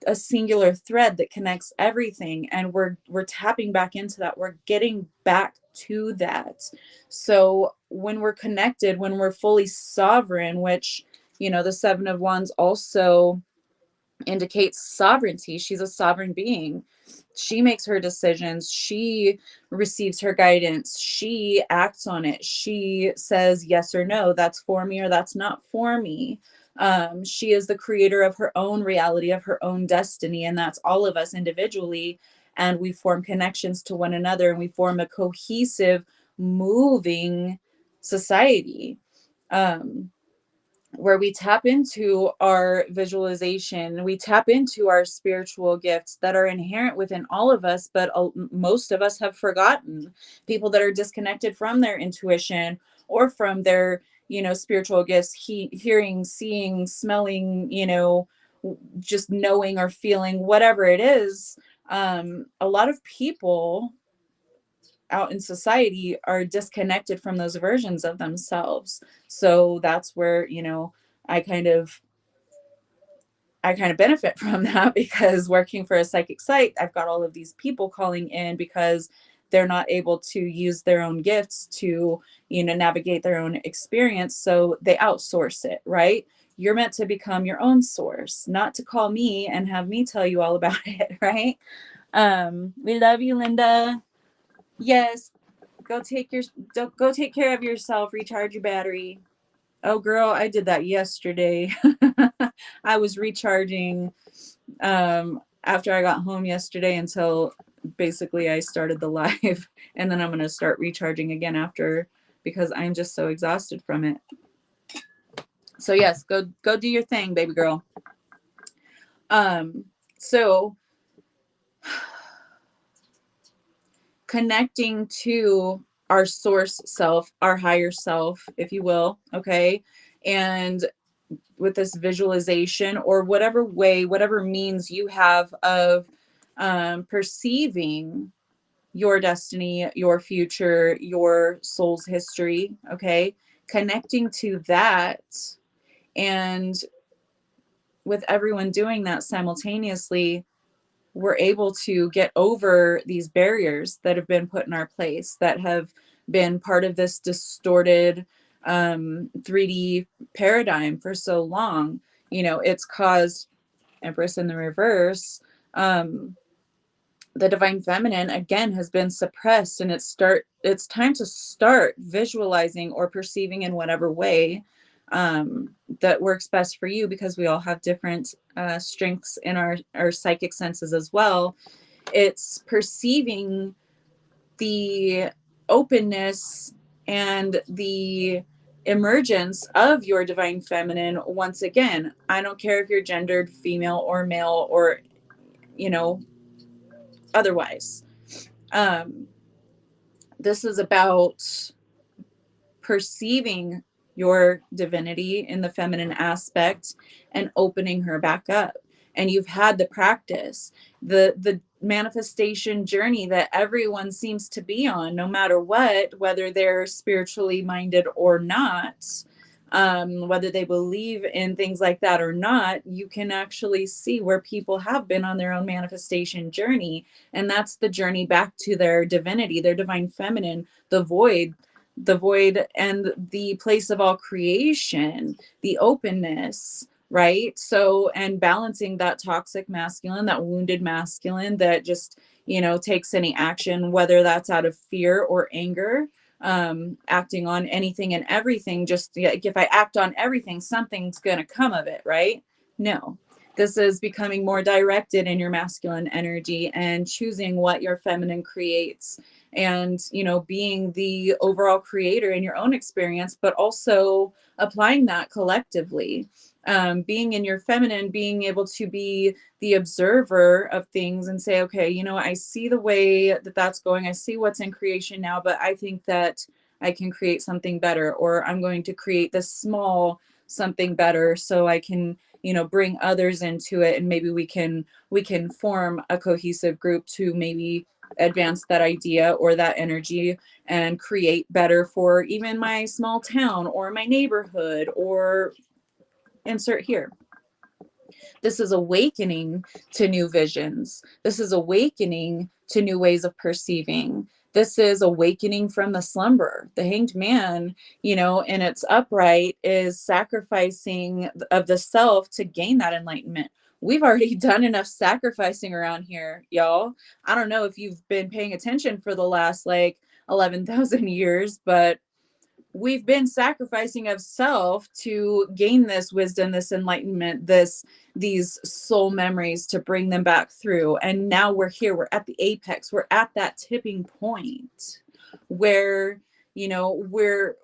a singular thread that connects everything, and we're tapping back into that. We're getting back to that. So when we're connected, when we're fully sovereign, which the Seven of Wands also indicates sovereignty. She's a sovereign being. She makes her decisions. She receives her guidance. She acts on it. She says yes or no. That's for me or that's not for me. She is the creator of her own reality, of her own destiny. And that's all of us individually. And we form connections to one another, and we form a cohesive, moving society. Um, where we tap into our visualization, we tap into our spiritual gifts that are inherent within all of us, but most of us have forgotten. People that are disconnected from their intuition or from their, spiritual gifts, hearing, seeing, smelling, just knowing or feeling, whatever it is. A lot of people out in society are disconnected from those versions of themselves. So that's where, I kind of benefit from that, because working for a psychic site, I've got all of these people calling in because they're not able to use their own gifts to, navigate their own experience. So they outsource it, right? You're meant to become your own source, not to call me and have me tell you all about it, right? We love you, Linda. Yes, go take care of yourself, recharge your battery. Oh girl, I did that yesterday. I was recharging after I got home yesterday until basically I started the live, and then I'm going to start recharging again after, because I'm just so exhausted from it. So yes, go do your thing, baby girl. So connecting to our source self, our higher self, if you will, okay? And with this visualization, or whatever way, whatever means you have of perceiving your destiny, your future, your soul's history, okay? Connecting to that, and with everyone doing that simultaneously, we're able to get over these barriers that have been put in our place, that have been part of this distorted 3D paradigm for so long. It's caused Empress in the reverse. The divine feminine again has been suppressed, and it's time to start visualizing or perceiving in whatever way that works best for you, because we all have different strengths in our psychic senses as well. It's perceiving the openness and the emergence of your divine feminine once again. I don't care if you're gendered female or male or otherwise. This is about perceiving your divinity in the feminine aspect and opening her back up. And you've had the practice, the manifestation journey that everyone seems to be on, no matter what, whether they're spiritually minded or not, whether they believe in things like that or not. You can actually see where people have been on their own manifestation journey. And that's the journey back to their divinity, their divine feminine, the void, the void and the place of all creation, the openness, right? So, and balancing that toxic masculine, that wounded masculine that just, takes any action, whether that's out of fear or anger, acting on anything and everything. Just like, if I act on everything, something's going to come of it, right? No. This is becoming more directed in your masculine energy and choosing what your feminine creates, and being the overall creator in your own experience, but also applying that collectively. Being in your feminine, being able to be the observer of things and say, okay, I see the way that that's going, I see what's in creation now, but I think that I can create something better, or I'm going to create this small something better so I can bring others into it, and maybe we can form a cohesive group to maybe advance that idea or that energy and create better for even my small town or my neighborhood, or insert here. This is awakening to new visions. This is awakening to new ways of perceiving. This is awakening from the slumber. The hanged man, in its upright, is sacrificing of the self to gain that enlightenment. We've already done enough sacrificing around here, y'all. I don't know if you've been paying attention for the last like 11,000 years, but we've been sacrificing of self to gain this wisdom, this enlightenment, these soul memories, to bring them back through. And now we're here, we're at the apex, we're at that tipping point where we're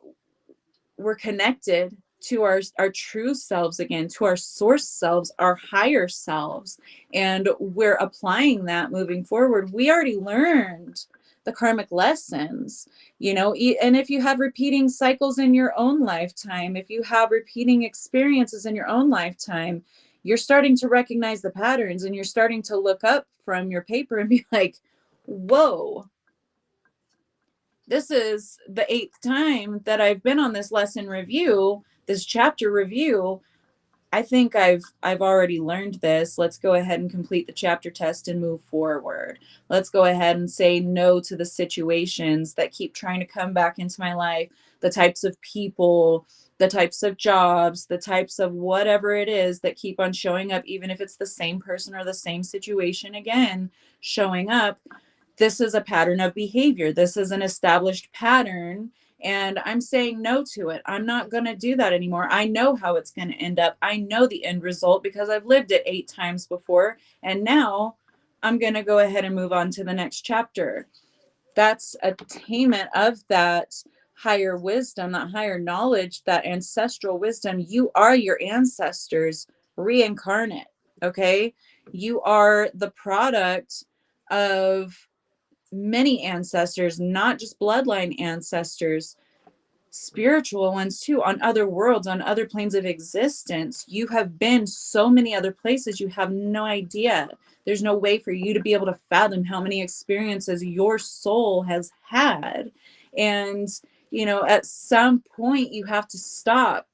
connected to our true selves again, to our source selves, our higher selves, and we're applying that moving forward. We already learned the karmic lessons, and if you have repeating cycles in your own lifetime, if you have repeating experiences in your own lifetime, you're starting to recognize the patterns, and you're starting to look up from your paper and be like, whoa, this is the 8th time that I've been on this lesson review, this chapter review. I think I've already learned this. Let's go ahead and complete the chapter test and move forward. Let's go ahead and say no to the situations that keep trying to come back into my life, the types of people, the types of jobs, the types of whatever it is that keep on showing up, even if it's the same person or the same situation again showing up. This is a pattern of behavior. This is an established pattern. And I'm saying no to it. I'm not going to do that anymore. I know how it's going to end up. I know the end result because I've lived it 8 times before. And now I'm going to go ahead and move on to the next chapter. That's attainment of that higher wisdom, that higher knowledge, that ancestral wisdom. You are your ancestors reincarnate. Okay. You are the product of many ancestors, not just bloodline ancestors, spiritual ones too, on other worlds, on other planes of existence. You have been so many other places, you have no idea. There's no way for you to be able to fathom how many experiences your soul has had. And, at some point you have to stop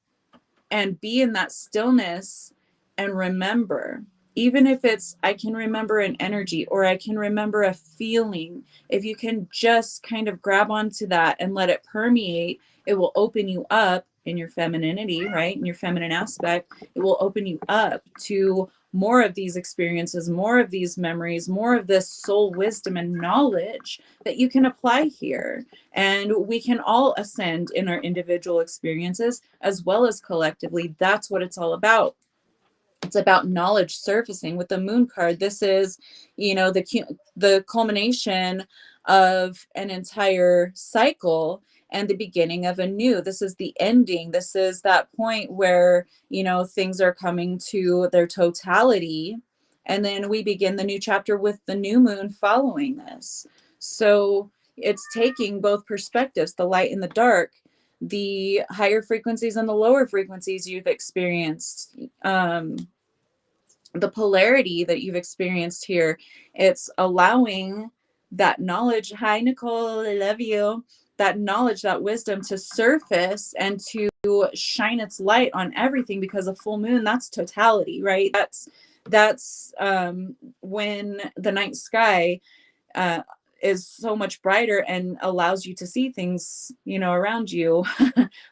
and be in that stillness and remember. Even if it's, I can remember an energy or I can remember a feeling, if you can just kind of grab onto that and let it permeate, it will open you up in your femininity, right? In your feminine aspect, it will open you up to more of these experiences, more of these memories, more of this soul wisdom and knowledge that you can apply here. And we can all ascend in our individual experiences as well as collectively. That's what it's all about. It's about knowledge surfacing with the moon card. This is, the culmination of an entire cycle and the beginning of a new. This is the ending. This is that point where, things are coming to their totality. And then we begin the new chapter with the new moon following this. So it's taking both perspectives, the light and the dark, the higher frequencies and the lower frequencies you've experienced, the polarity that you've experienced here. It's allowing that knowledge. Hi, Nicole, I love you. That knowledge, that wisdom to surface and to shine its light on everything, because a full moon, that's totality, right? That's when the night sky, uh, is so much brighter and allows you to see things, around you.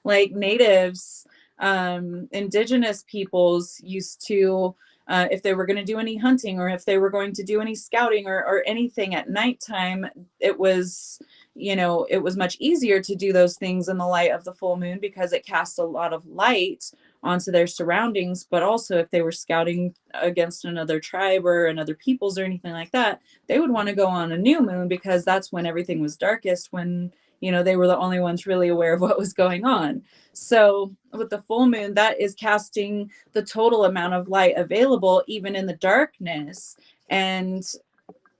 Like natives, indigenous peoples used to, if they were going to do any hunting or if they were going to do any scouting or anything at nighttime, it was, it was much easier to do those things in the light of the full moon because it casts a lot of light onto their surroundings. But also, if they were scouting against another tribe or another peoples or anything like that, they would want to go on a new moon because that's when everything was darkest, when, they were the only ones really aware of what was going on. So with the full moon, that is casting the total amount of light available, even in the darkness, and,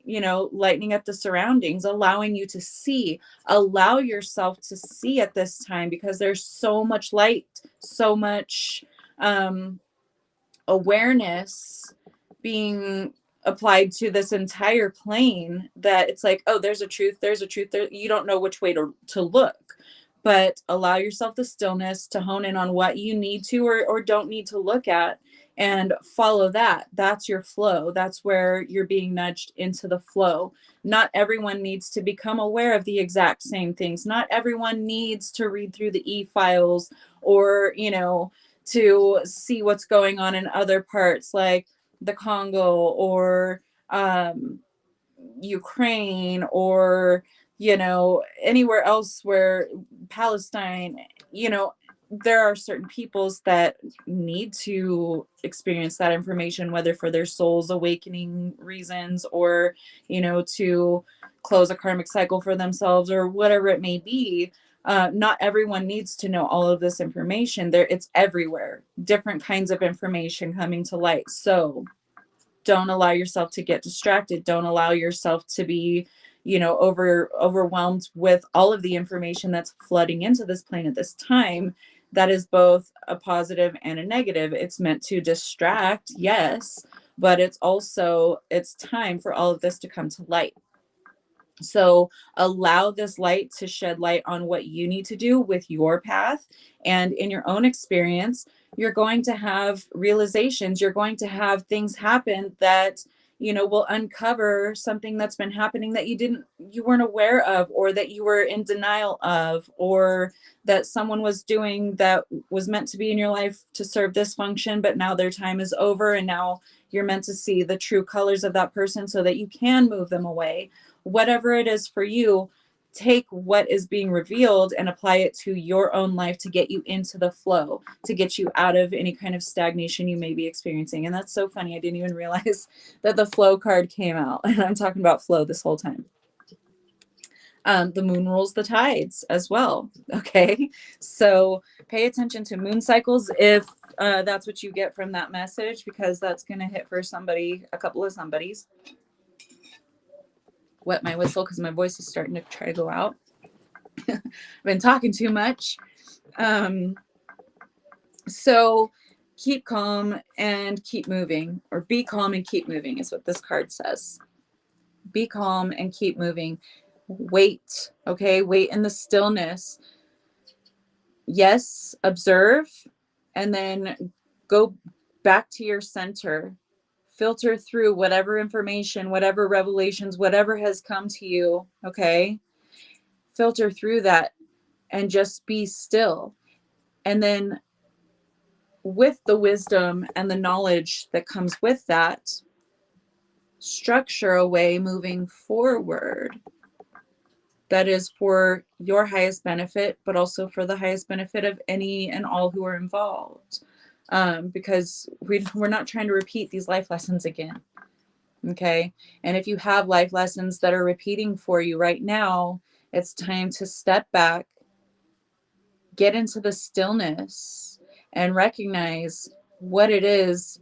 lightening up the surroundings, allowing you to see, allow yourself to see at this time, because there's so much light, so much awareness being applied to this entire plane, that it's like, oh, there's a truth, there, you don't know which way to look. But allow yourself the stillness to hone in on what you need to or don't need to look at, and follow that. That's your flow. That's where you're being nudged into the flow. Not everyone needs to become aware of the exact same things. Not everyone needs to read through the e-files or, to see what's going on in other parts like the Congo or Ukraine or, anywhere else, where Palestine, there are certain peoples that need to experience that information, whether for their soul's awakening reasons or, to close a karmic cycle for themselves or whatever it may be. Not everyone needs to know all of this information. It's everywhere. Different kinds of information coming to light. So don't allow yourself to get distracted. Don't allow yourself to be, overwhelmed with all of the information that's flooding into this plane at this time. That is both a positive and a negative. It's meant to distract, yes, but it's time for all of this to come to light. So allow this light to shed light on what you need to do with your path. And in your own experience, you're going to have realizations. You're going to have things happen that, will uncover something that's been happening that you weren't aware of, or that you were in denial of, or that someone was doing that was meant to be in your life to serve this function, but now their time is over. And now you're meant to see the true colors of that person so that you can move them away. Whatever it is for you, take what is being revealed and apply it to your own life to get you into the flow, to get you out of any kind of stagnation you may be experiencing. And that's so funny. I didn't even realize that the flow card came out, and I'm talking about flow this whole time. The moon rules the tides as well. Okay. So pay attention to moon cycles if that's what you get from that message, because that's going to hit for a couple of somebodies. Wet my whistle because my voice is starting to try to go out. I've been talking too much. So keep calm and keep moving, or be calm and keep moving is what this card says. Be calm and keep moving. Wait, okay? Wait in the stillness. Yes, observe, and then go back to your center. Filter through whatever information, whatever revelations, whatever has come to you, okay? Filter through that and just be still. And then with the wisdom and the knowledge that comes with that, structure a way moving forward that is for your highest benefit, but also for the highest benefit of any and all who are involved. Because we're not trying to repeat these life lessons again. Okay. And if you have life lessons that are repeating for you right now, it's time to step back, get into the stillness, and recognize what it is.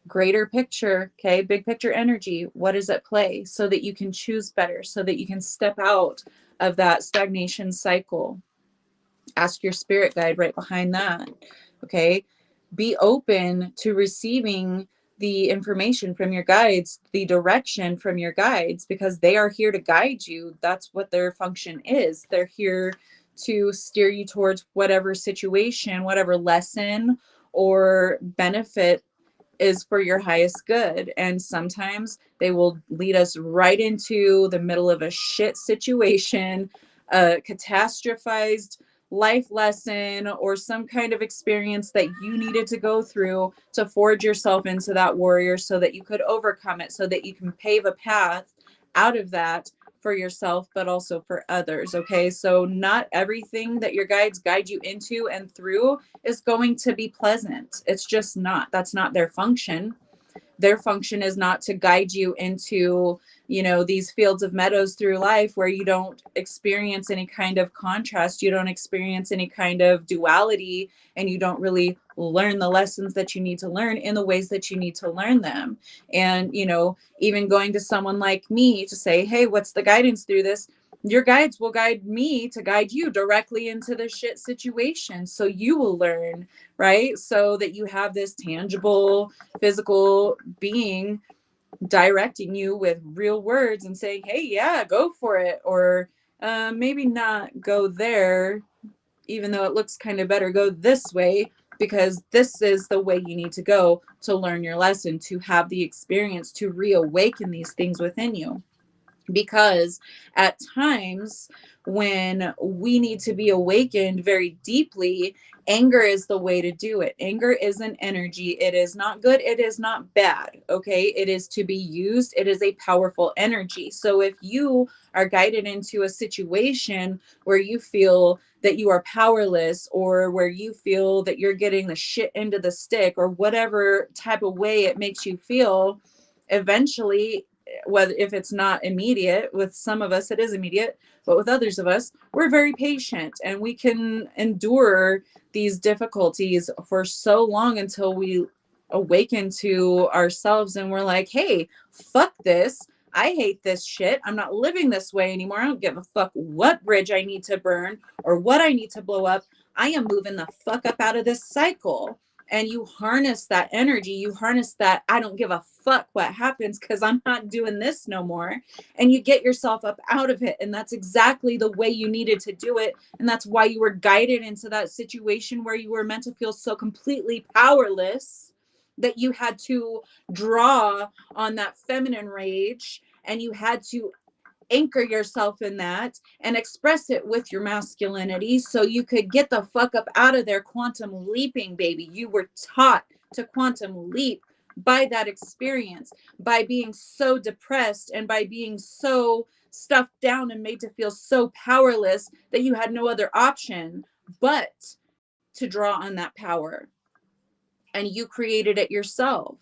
Greater picture, okay, big picture energy. What is at play, so that you can choose better, so that you can step out of that stagnation cycle. Ask your spirit guide right behind that. Okay. Be open to receiving the information from your guides, the direction from your guides, because they are here to guide you. That's what their function is. They're here to steer you towards whatever situation, whatever lesson or benefit is for your highest good. And sometimes they will lead us right into the middle of a shit situation, a catastrophized life lesson, or some kind of experience that you needed to go through to forge yourself into that warrior so that you could overcome it, so that you can pave a path out of that for yourself, but also for others. Okay. So not everything that your guides guide you into and through is going to be pleasant. It's just not. That's not their function. Their function is not to guide you into, these fields of meadows through life where you don't experience any kind of contrast, you don't experience any kind of duality, and you don't really learn the lessons that you need to learn in the ways that you need to learn them. And, even going to someone like me to say, hey, what's the guidance through this? Your guides will guide me to guide you directly into the shit situation. So you will learn, right? So that you have this tangible, physical being directing you with real words and saying, hey, yeah, go for it. Or maybe not go there, even though it looks kind of better, go this way, because this is the way you need to go to learn your lesson, to have the experience, to reawaken these things within you. Because at times when we need to be awakened very deeply, anger is the way to do it. Anger is an energy. It is not good. It is not bad. Okay. It is to be used. It is a powerful energy. So if you are guided into a situation where you feel that you are powerless, or where you feel that you're getting the shit into the stick, or whatever type of way it makes you feel, eventually, whether if it's not immediate, with some of us it is immediate, but with others of us, we're very patient and we can endure these difficulties for so long until we awaken to ourselves and we're like, hey, fuck this. I hate this shit. I'm not living this way anymore. I don't give a fuck what bridge I need to burn or what I need to blow up. I am moving the fuck up out of this cycle. And you harness that energy, you harness that I don't give a fuck what happens because I'm not doing this no more, and you get yourself up out of it. And that's exactly the way you needed to do it, and that's why you were guided into that situation where you were meant to feel so completely powerless that you had to draw on that feminine rage, and you had to anchor yourself in that and express it with your masculinity so you could get the fuck up out of there. Quantum leaping, baby. You were taught to quantum leap by that experience, by being so depressed and by being so stuffed down and made to feel so powerless that you had no other option but to draw on that power. And you created it yourself.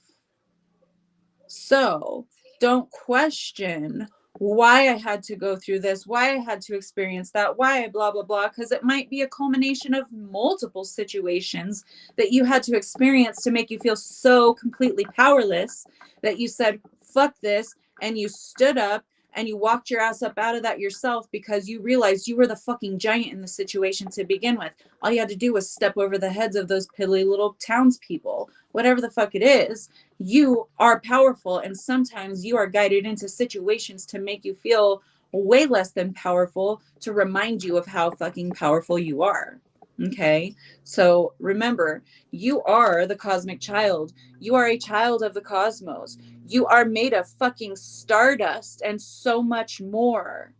So don't question why I had to go through this, why I had to experience that, why I blah, blah, blah, because it might be a culmination of multiple situations that you had to experience to make you feel so completely powerless that you said, fuck this, and you stood up and you walked your ass up out of that yourself because you realized you were the fucking giant in the situation to begin with. All you had to do was step over the heads of those piddly little townspeople, whatever the fuck it is. You are powerful, and sometimes you are guided into situations to make you feel way less than powerful, to remind you of how fucking powerful you are. Okay, so remember, you are the cosmic child. You are a child of the cosmos. You are made of fucking stardust and so much more.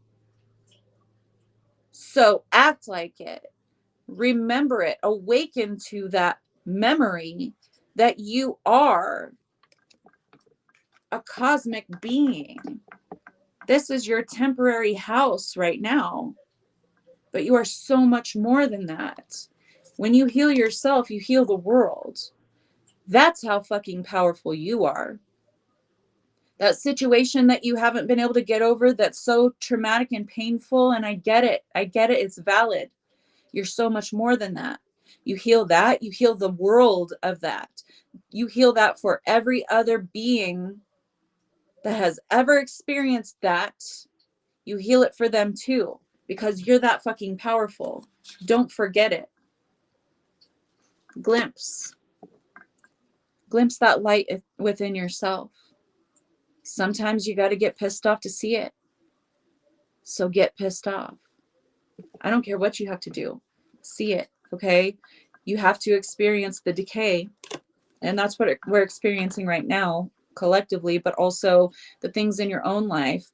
So act like it. Remember it. Awaken to that memory that you are a cosmic being. This is your temporary house right now, but you are so much more than that. When you heal yourself, you heal the world. That's how fucking powerful you are. That situation that you haven't been able to get over, that's so traumatic and painful, and I get it. It's valid. You're so much more than that. You heal that, you heal the world of that. You heal that for every other being that has ever experienced that. You heal it for them too, because you're that fucking powerful. Don't forget it. Glimpse that light within yourself. Sometimes you got to get pissed off to see it. So get pissed off. I don't care what you have to do. See it, okay? You have to experience the decay And that's what we're experiencing right now collectively, but also the things in your own life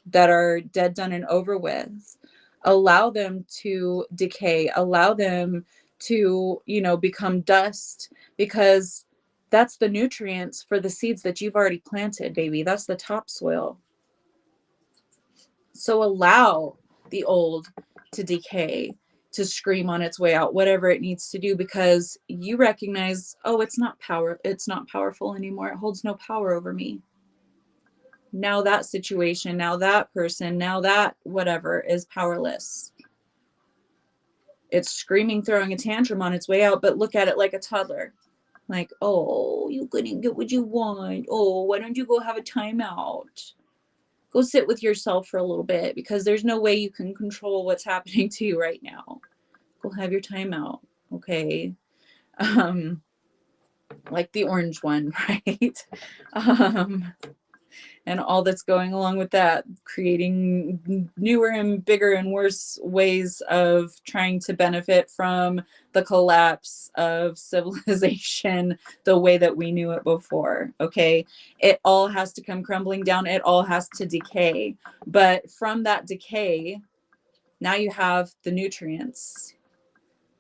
that are dead, done, and over with. Allow them to decay, allow them to, become dust, because that's the nutrients for the seeds that you've already planted, baby. That's the topsoil. So allow the old to decay, to scream on its way out, whatever it needs to do, because you recognize, oh, it's not powerful anymore. It holds no power over me. Now that situation, now that person, now that whatever is powerless. It's screaming, throwing a tantrum on its way out, but look at it like a toddler. Like, oh, you couldn't get what you want. Oh, why don't you go have a timeout? Go sit with yourself for a little bit, because there's no way you can control what's happening to you right now. Go have your timeout, okay? Like the orange one, right? And all that's going along with that, creating newer and bigger and worse ways of trying to benefit from the collapse of civilization the way that we knew it before. Okay, it all has to come crumbling down, it all has to decay, but from that decay, now you have the nutrients,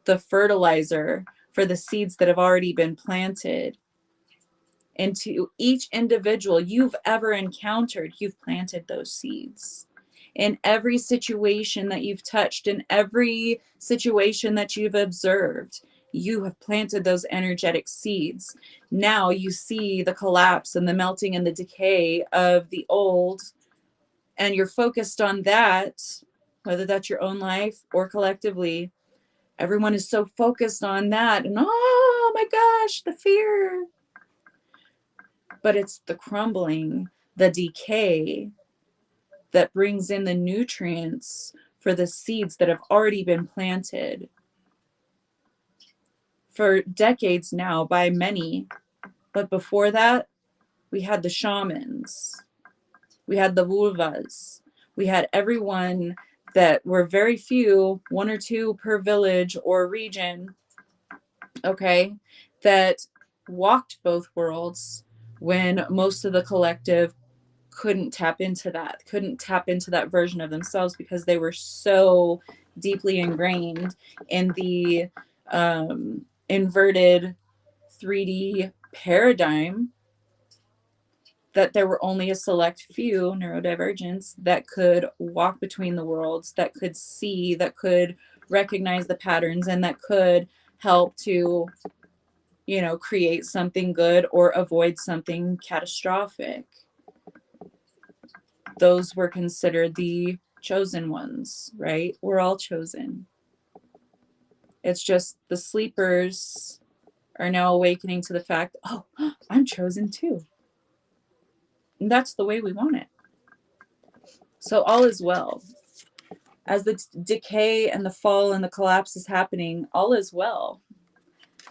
the fertilizer for the seeds that have already been planted into each individual you've ever encountered. You've planted those seeds in every situation that you've touched, in every situation that you've observed. You have planted those energetic seeds. Now you see the collapse and the melting and the decay of the old, and you're focused on that, whether that's your own life or collectively. Everyone is so focused on that, and oh my gosh, the fear. But it's the crumbling, the decay that brings in the nutrients for the seeds that have already been planted for decades now by many. But before that, we had the shamans, we had the vulvas, we had everyone that were very few, one or two per village or region, okay, that walked both worlds when most of the collective couldn't tap into that version of themselves, because they were so deeply ingrained in the inverted 3D paradigm that there were only a select few neurodivergents that could walk between the worlds, that could see, that could recognize the patterns, and that could help to, create something good or avoid something catastrophic. Those were considered the chosen ones, right? We're all chosen. It's just the sleepers are now awakening to the fact, oh, I'm chosen too. And that's the way we want it. So all is well. As the decay and the fall and the collapse is happening, all is well.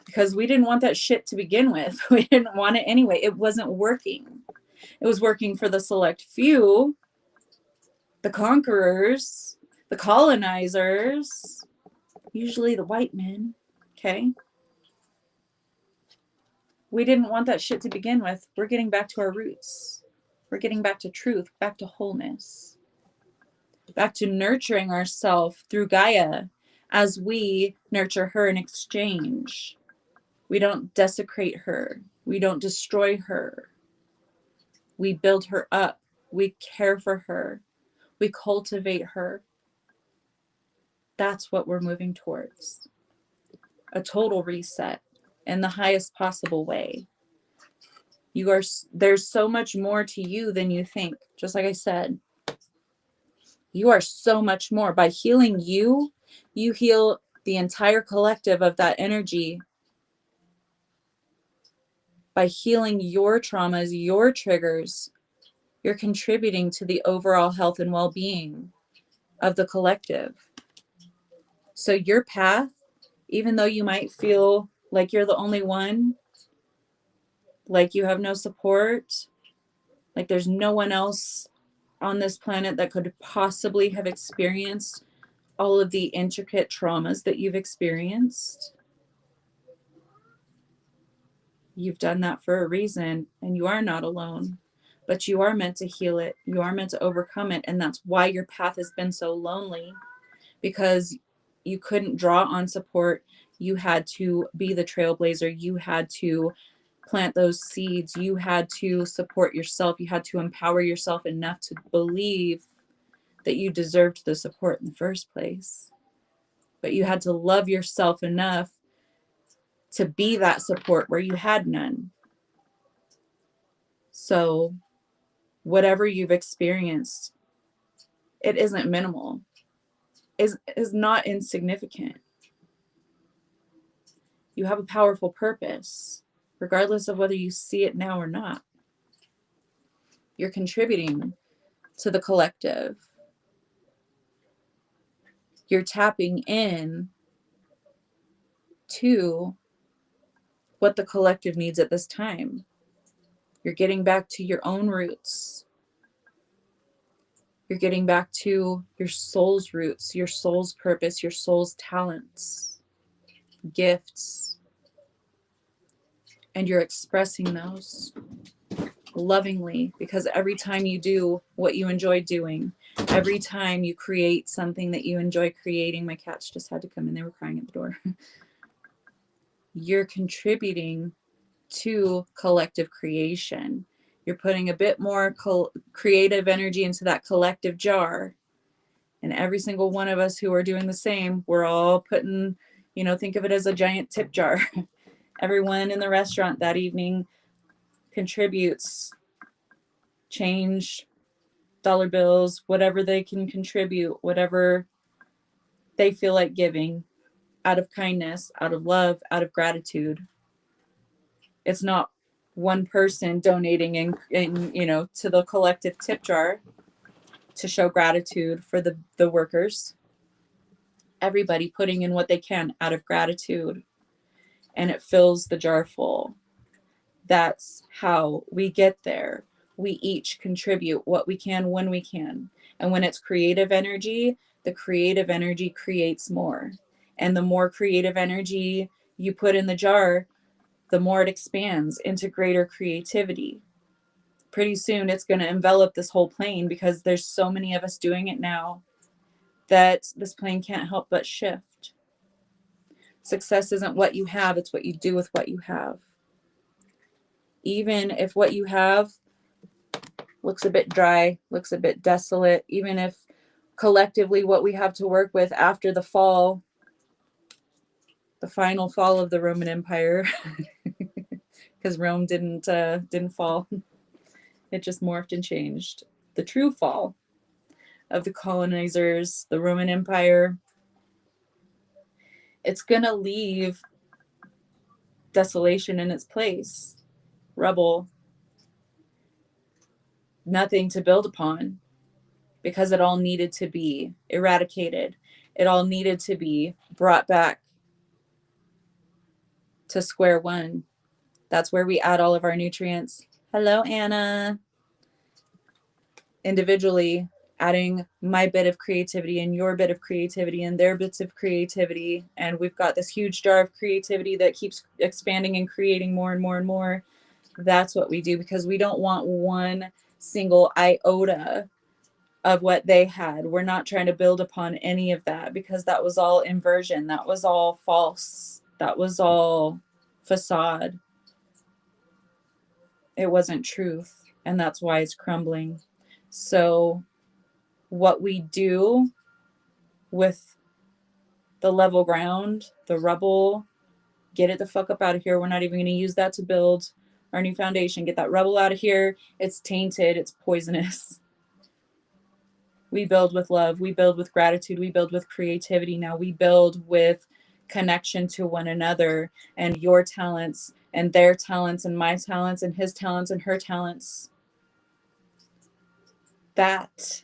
Because we didn't want that shit to begin with. We didn't want it anyway. It wasn't working. It was working for the select few, the conquerors, the colonizers, usually the white men, okay? We didn't want that shit to begin with. We're getting back to our roots. We're getting back to truth, back to wholeness, back to nurturing ourselves through Gaia as we nurture her in exchange. We don't desecrate her. We don't destroy her. We build her up. We care for her. We cultivate her. That's what we're moving towards. A total reset in the highest possible way. There's so much more to you than you think. Just like I said, you are so much more. By healing you, you heal the entire collective of that energy. By healing your traumas, your triggers, you're contributing to the overall health and well-being of the collective. So your path, even though you might feel like you're the only one, like you have no support, like there's no one else on this planet that could possibly have experienced all of the intricate traumas that you've experienced, You've done that for a reason, and you are not alone. But you are meant to heal it. You are meant to overcome it. And that's why your path has been so lonely, because you couldn't draw on support. You had to be the trailblazer. You had to plant those seeds. You had to support yourself. You had to empower yourself enough to believe that you deserved the support in the first place. But you had to love yourself enough to be that support where you had none. So, whatever you've experienced, it isn't minimal, is not insignificant. You have a powerful purpose, regardless of whether you see it now or not. You're contributing to the collective. You're tapping in to what the collective needs at this time. You're getting back to your own roots. You're getting back to your soul's roots, your soul's purpose, your soul's talents, gifts, and you're expressing those lovingly, because every time you do what you enjoy doing, every time you create something that you enjoy creating, my cats just had to come in, they were crying at the door. You're contributing to collective creation. You're putting a bit more creative energy into that collective jar. And every single one of us who are doing the same, we're all putting, think of it as a giant tip jar. Everyone in the restaurant that evening contributes change, dollar bills, whatever they can contribute, whatever they feel like giving, out of kindness, out of love, out of gratitude. It's not one person donating in to the collective tip jar to show gratitude for the workers. Everybody putting in what they can out of gratitude, and it fills the jar full. That's how we get there. We each contribute what we can when we can. And when it's creative energy, the creative energy creates more. And the more creative energy you put in the jar, the more it expands into greater creativity. Pretty soon it's going to envelop this whole plane, because there's so many of us doing it now that this plane can't help but shift. Success isn't what you have, it's what you do with what you have. Even if what you have looks a bit dry, looks a bit desolate, even if collectively what we have to work with after the fall, the final fall of the Roman Empire, because Rome didn't fall, it just morphed and changed. The true fall of the colonizers, the Roman Empire, it's gonna leave desolation in its place, rubble, nothing to build upon, because it all needed to be eradicated. It all needed to be brought back to square one. That's where we add all of our nutrients. Hello, Anna. Individually, adding my bit of creativity and your bit of creativity and their bits of creativity. And we've got this huge jar of creativity that keeps expanding and creating more and more and more. That's what we do, because we don't want one single iota of what they had. We're not trying to build upon any of that, because that was all inversion. That was all false. That was all facade. It wasn't truth. And that's why it's crumbling. So what we do with the level ground, the rubble, get it the fuck up out of here. We're not even going to use that to build our new foundation. Get that rubble out of here. It's tainted. It's poisonous. We build with love. We build with gratitude. We build with creativity. Now we build with connection to one another, and your talents and their talents and my talents and his talents and her talents. That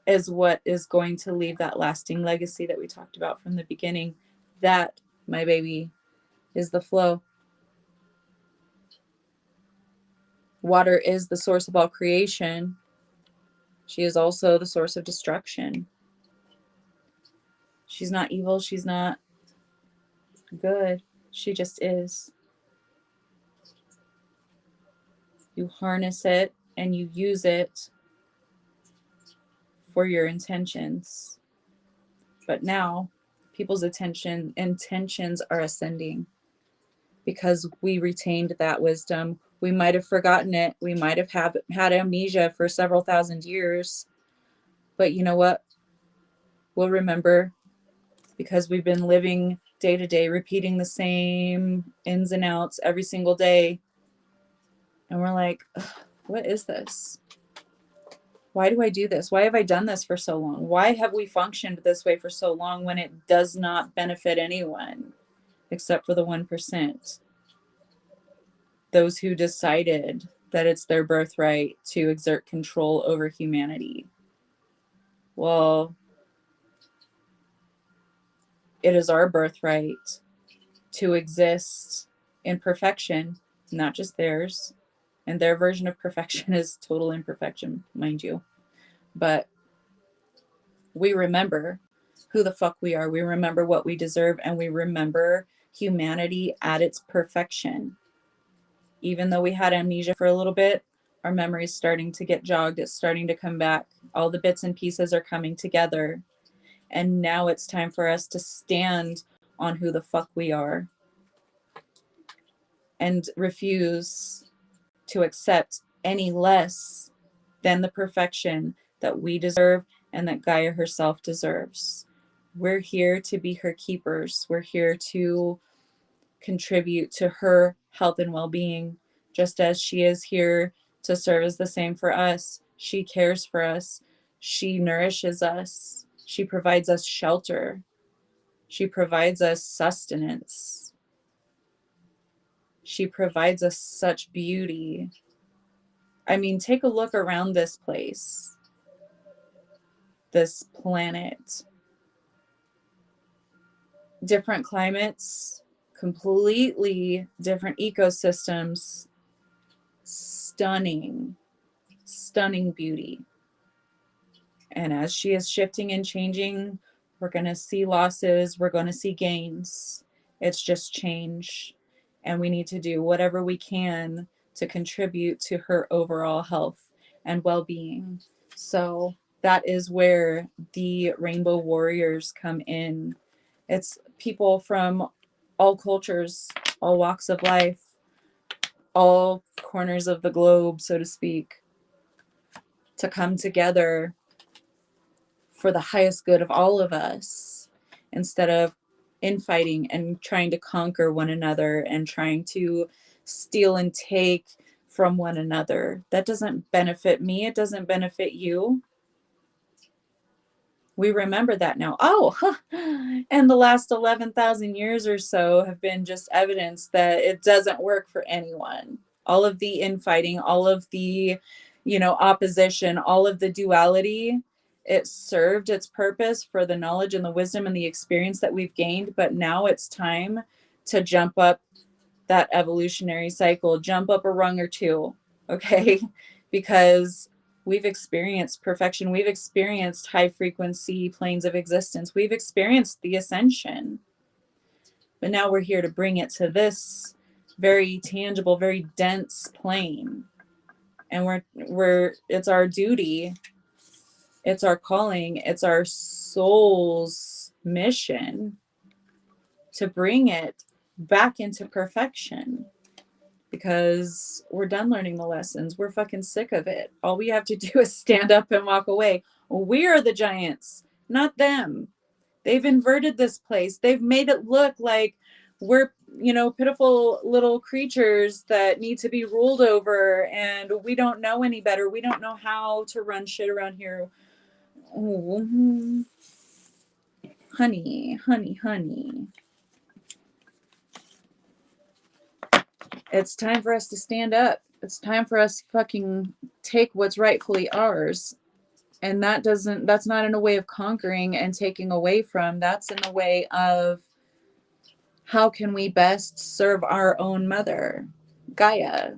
is what is going to leave that lasting legacy that we talked about from the beginning. That, my baby, is the flow. Water is the source of all creation. She is also the source of destruction. She's not evil. She's not good. She just is. You harness it and you use it for your intentions. But now people's intentions are ascending because we retained that wisdom. We might have forgotten it. We might have had amnesia for several thousand years. But you know what? We'll remember because we've been living day to day, repeating the same ins and outs every single day. And we're like, what is this? Why do I do this? Why have I done this for so long? Why have we functioned this way for so long when it does not benefit anyone except for the 1%? Those who decided that it's their birthright to exert control over humanity. Well, it is our birthright to exist in perfection, not just theirs. And their version of perfection is total imperfection, mind you. But we remember who the fuck we are. We remember what we deserve, and we remember humanity at its perfection. Even though we had amnesia for a little bit, our memory is starting to get jogged. It's starting to come back. All the bits and pieces are coming together. And now it's time for us to stand on who the fuck we are and refuse to accept any less than the perfection that we deserve and that Gaia herself deserves. We're here to be her keepers. We're here to contribute to her health and well-being, just as she is here to serve as the same for us. She cares for us. She nourishes us. She provides us shelter. She provides us sustenance. She provides us such beauty. I mean, take a look around this place, this planet. Different climates, completely different ecosystems. Stunning, stunning beauty. And as she is shifting and changing, we're going to see losses, we're going to see gains. It's just change. And we need to do whatever we can to contribute to her overall health and well-being. So that is where the Rainbow Warriors come in. It's people from all cultures, all walks of life, all corners of the globe, so to speak, to come together for the highest good of all of us, instead of infighting and trying to conquer one another and trying to steal and take from one another. That doesn't benefit me. It doesn't benefit you. We remember that now. Oh, huh. And the last 11,000 years or so have been just evidence that it doesn't work for anyone. All of the infighting, all of the, opposition, all of the duality, it served its purpose for the knowledge and the wisdom and the experience that we've gained. But now it's time to jump up that evolutionary cycle, jump up a rung or two, okay? Because we've experienced perfection. We've experienced high frequency planes of existence. We've experienced the ascension. But now we're here to bring it to this very tangible, very dense plane. And it's our duty, it's our calling, it's our soul's mission to bring it back into perfection. Because we're done learning the lessons. We're fucking sick of it. All we have to do is stand up and walk away. We are the giants, not them. They've inverted this place. They've made it look like we're, pitiful little creatures that need to be ruled over, and we don't know any better. We don't know how to run shit around here. Oh, honey, honey, honey. It's time for us to stand up. It's time for us to fucking take what's rightfully ours. And that's not in a way of conquering and taking away from. That's in a way of, how can we best serve our own mother, Gaia?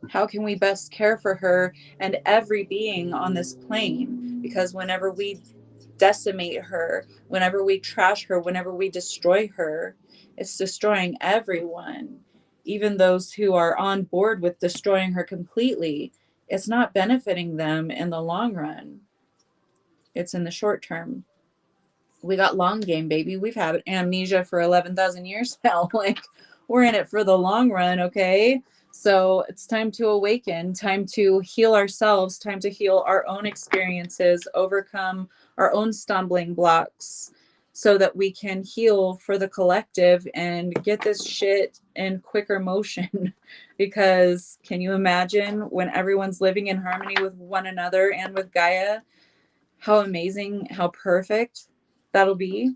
How can we best care for her and every being on this plane? Because whenever we decimate her, whenever we trash her, whenever we destroy her, It's destroying everyone, even those who are on board with destroying her completely. It's not benefiting them in the long run, it's in the short term. We got long game, baby. We've had amnesia for 11,000 years now. Like, we're in it for the long run, okay? So it's time to awaken, time to heal ourselves, time to heal our own experiences, overcome our own stumbling blocks so that we can heal for the collective and get this shit in quicker motion. Because can you imagine when everyone's living in harmony with one another and with Gaia? How amazing, how perfect that'll be,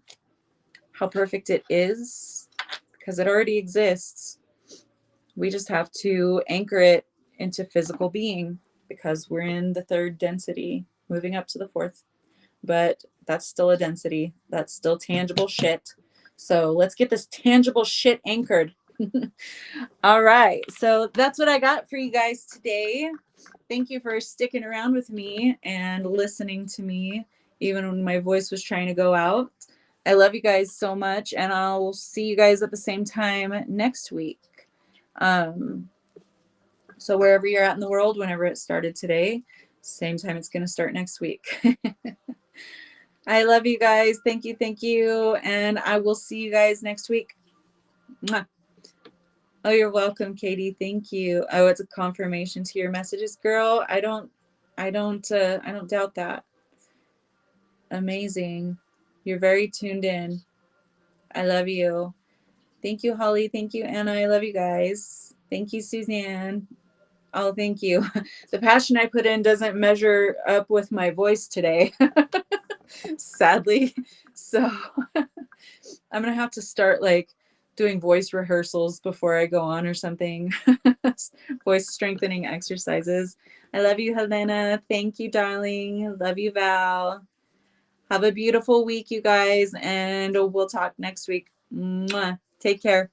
how perfect it is, because it already exists. We just have to anchor it into physical being because we're in the third density, moving up to the fourth. But that's still a density, that's still tangible shit. So let's get this tangible shit anchored. All right. So that's what I got for you guys today. Thank you for sticking around with me and listening to me, even when my voice was trying to go out. I love you guys so much, and I'll see you guys at the same time next week. Um, so wherever you're at in the world, whenever it started today, same time it's going to start next week. I love you guys. Thank you. Thank you. And I will see you guys next week. Mwah. Oh, you're welcome, Katie. Thank you. Oh, it's a confirmation to your messages, girl. I don't doubt that. Amazing. You're very tuned in. I love you. Thank you, Holly. Thank you, Anna. I love you guys. Thank you, Suzanne. Oh, thank you. The passion I put in doesn't measure up with my voice today, sadly. So I'm gonna have to start like doing voice rehearsals before I go on or something. Voice strengthening exercises. I love you, Helena. Thank you, darling. Love you, Val. Have a beautiful week, you guys, and we'll talk next week. Mwah. Take care.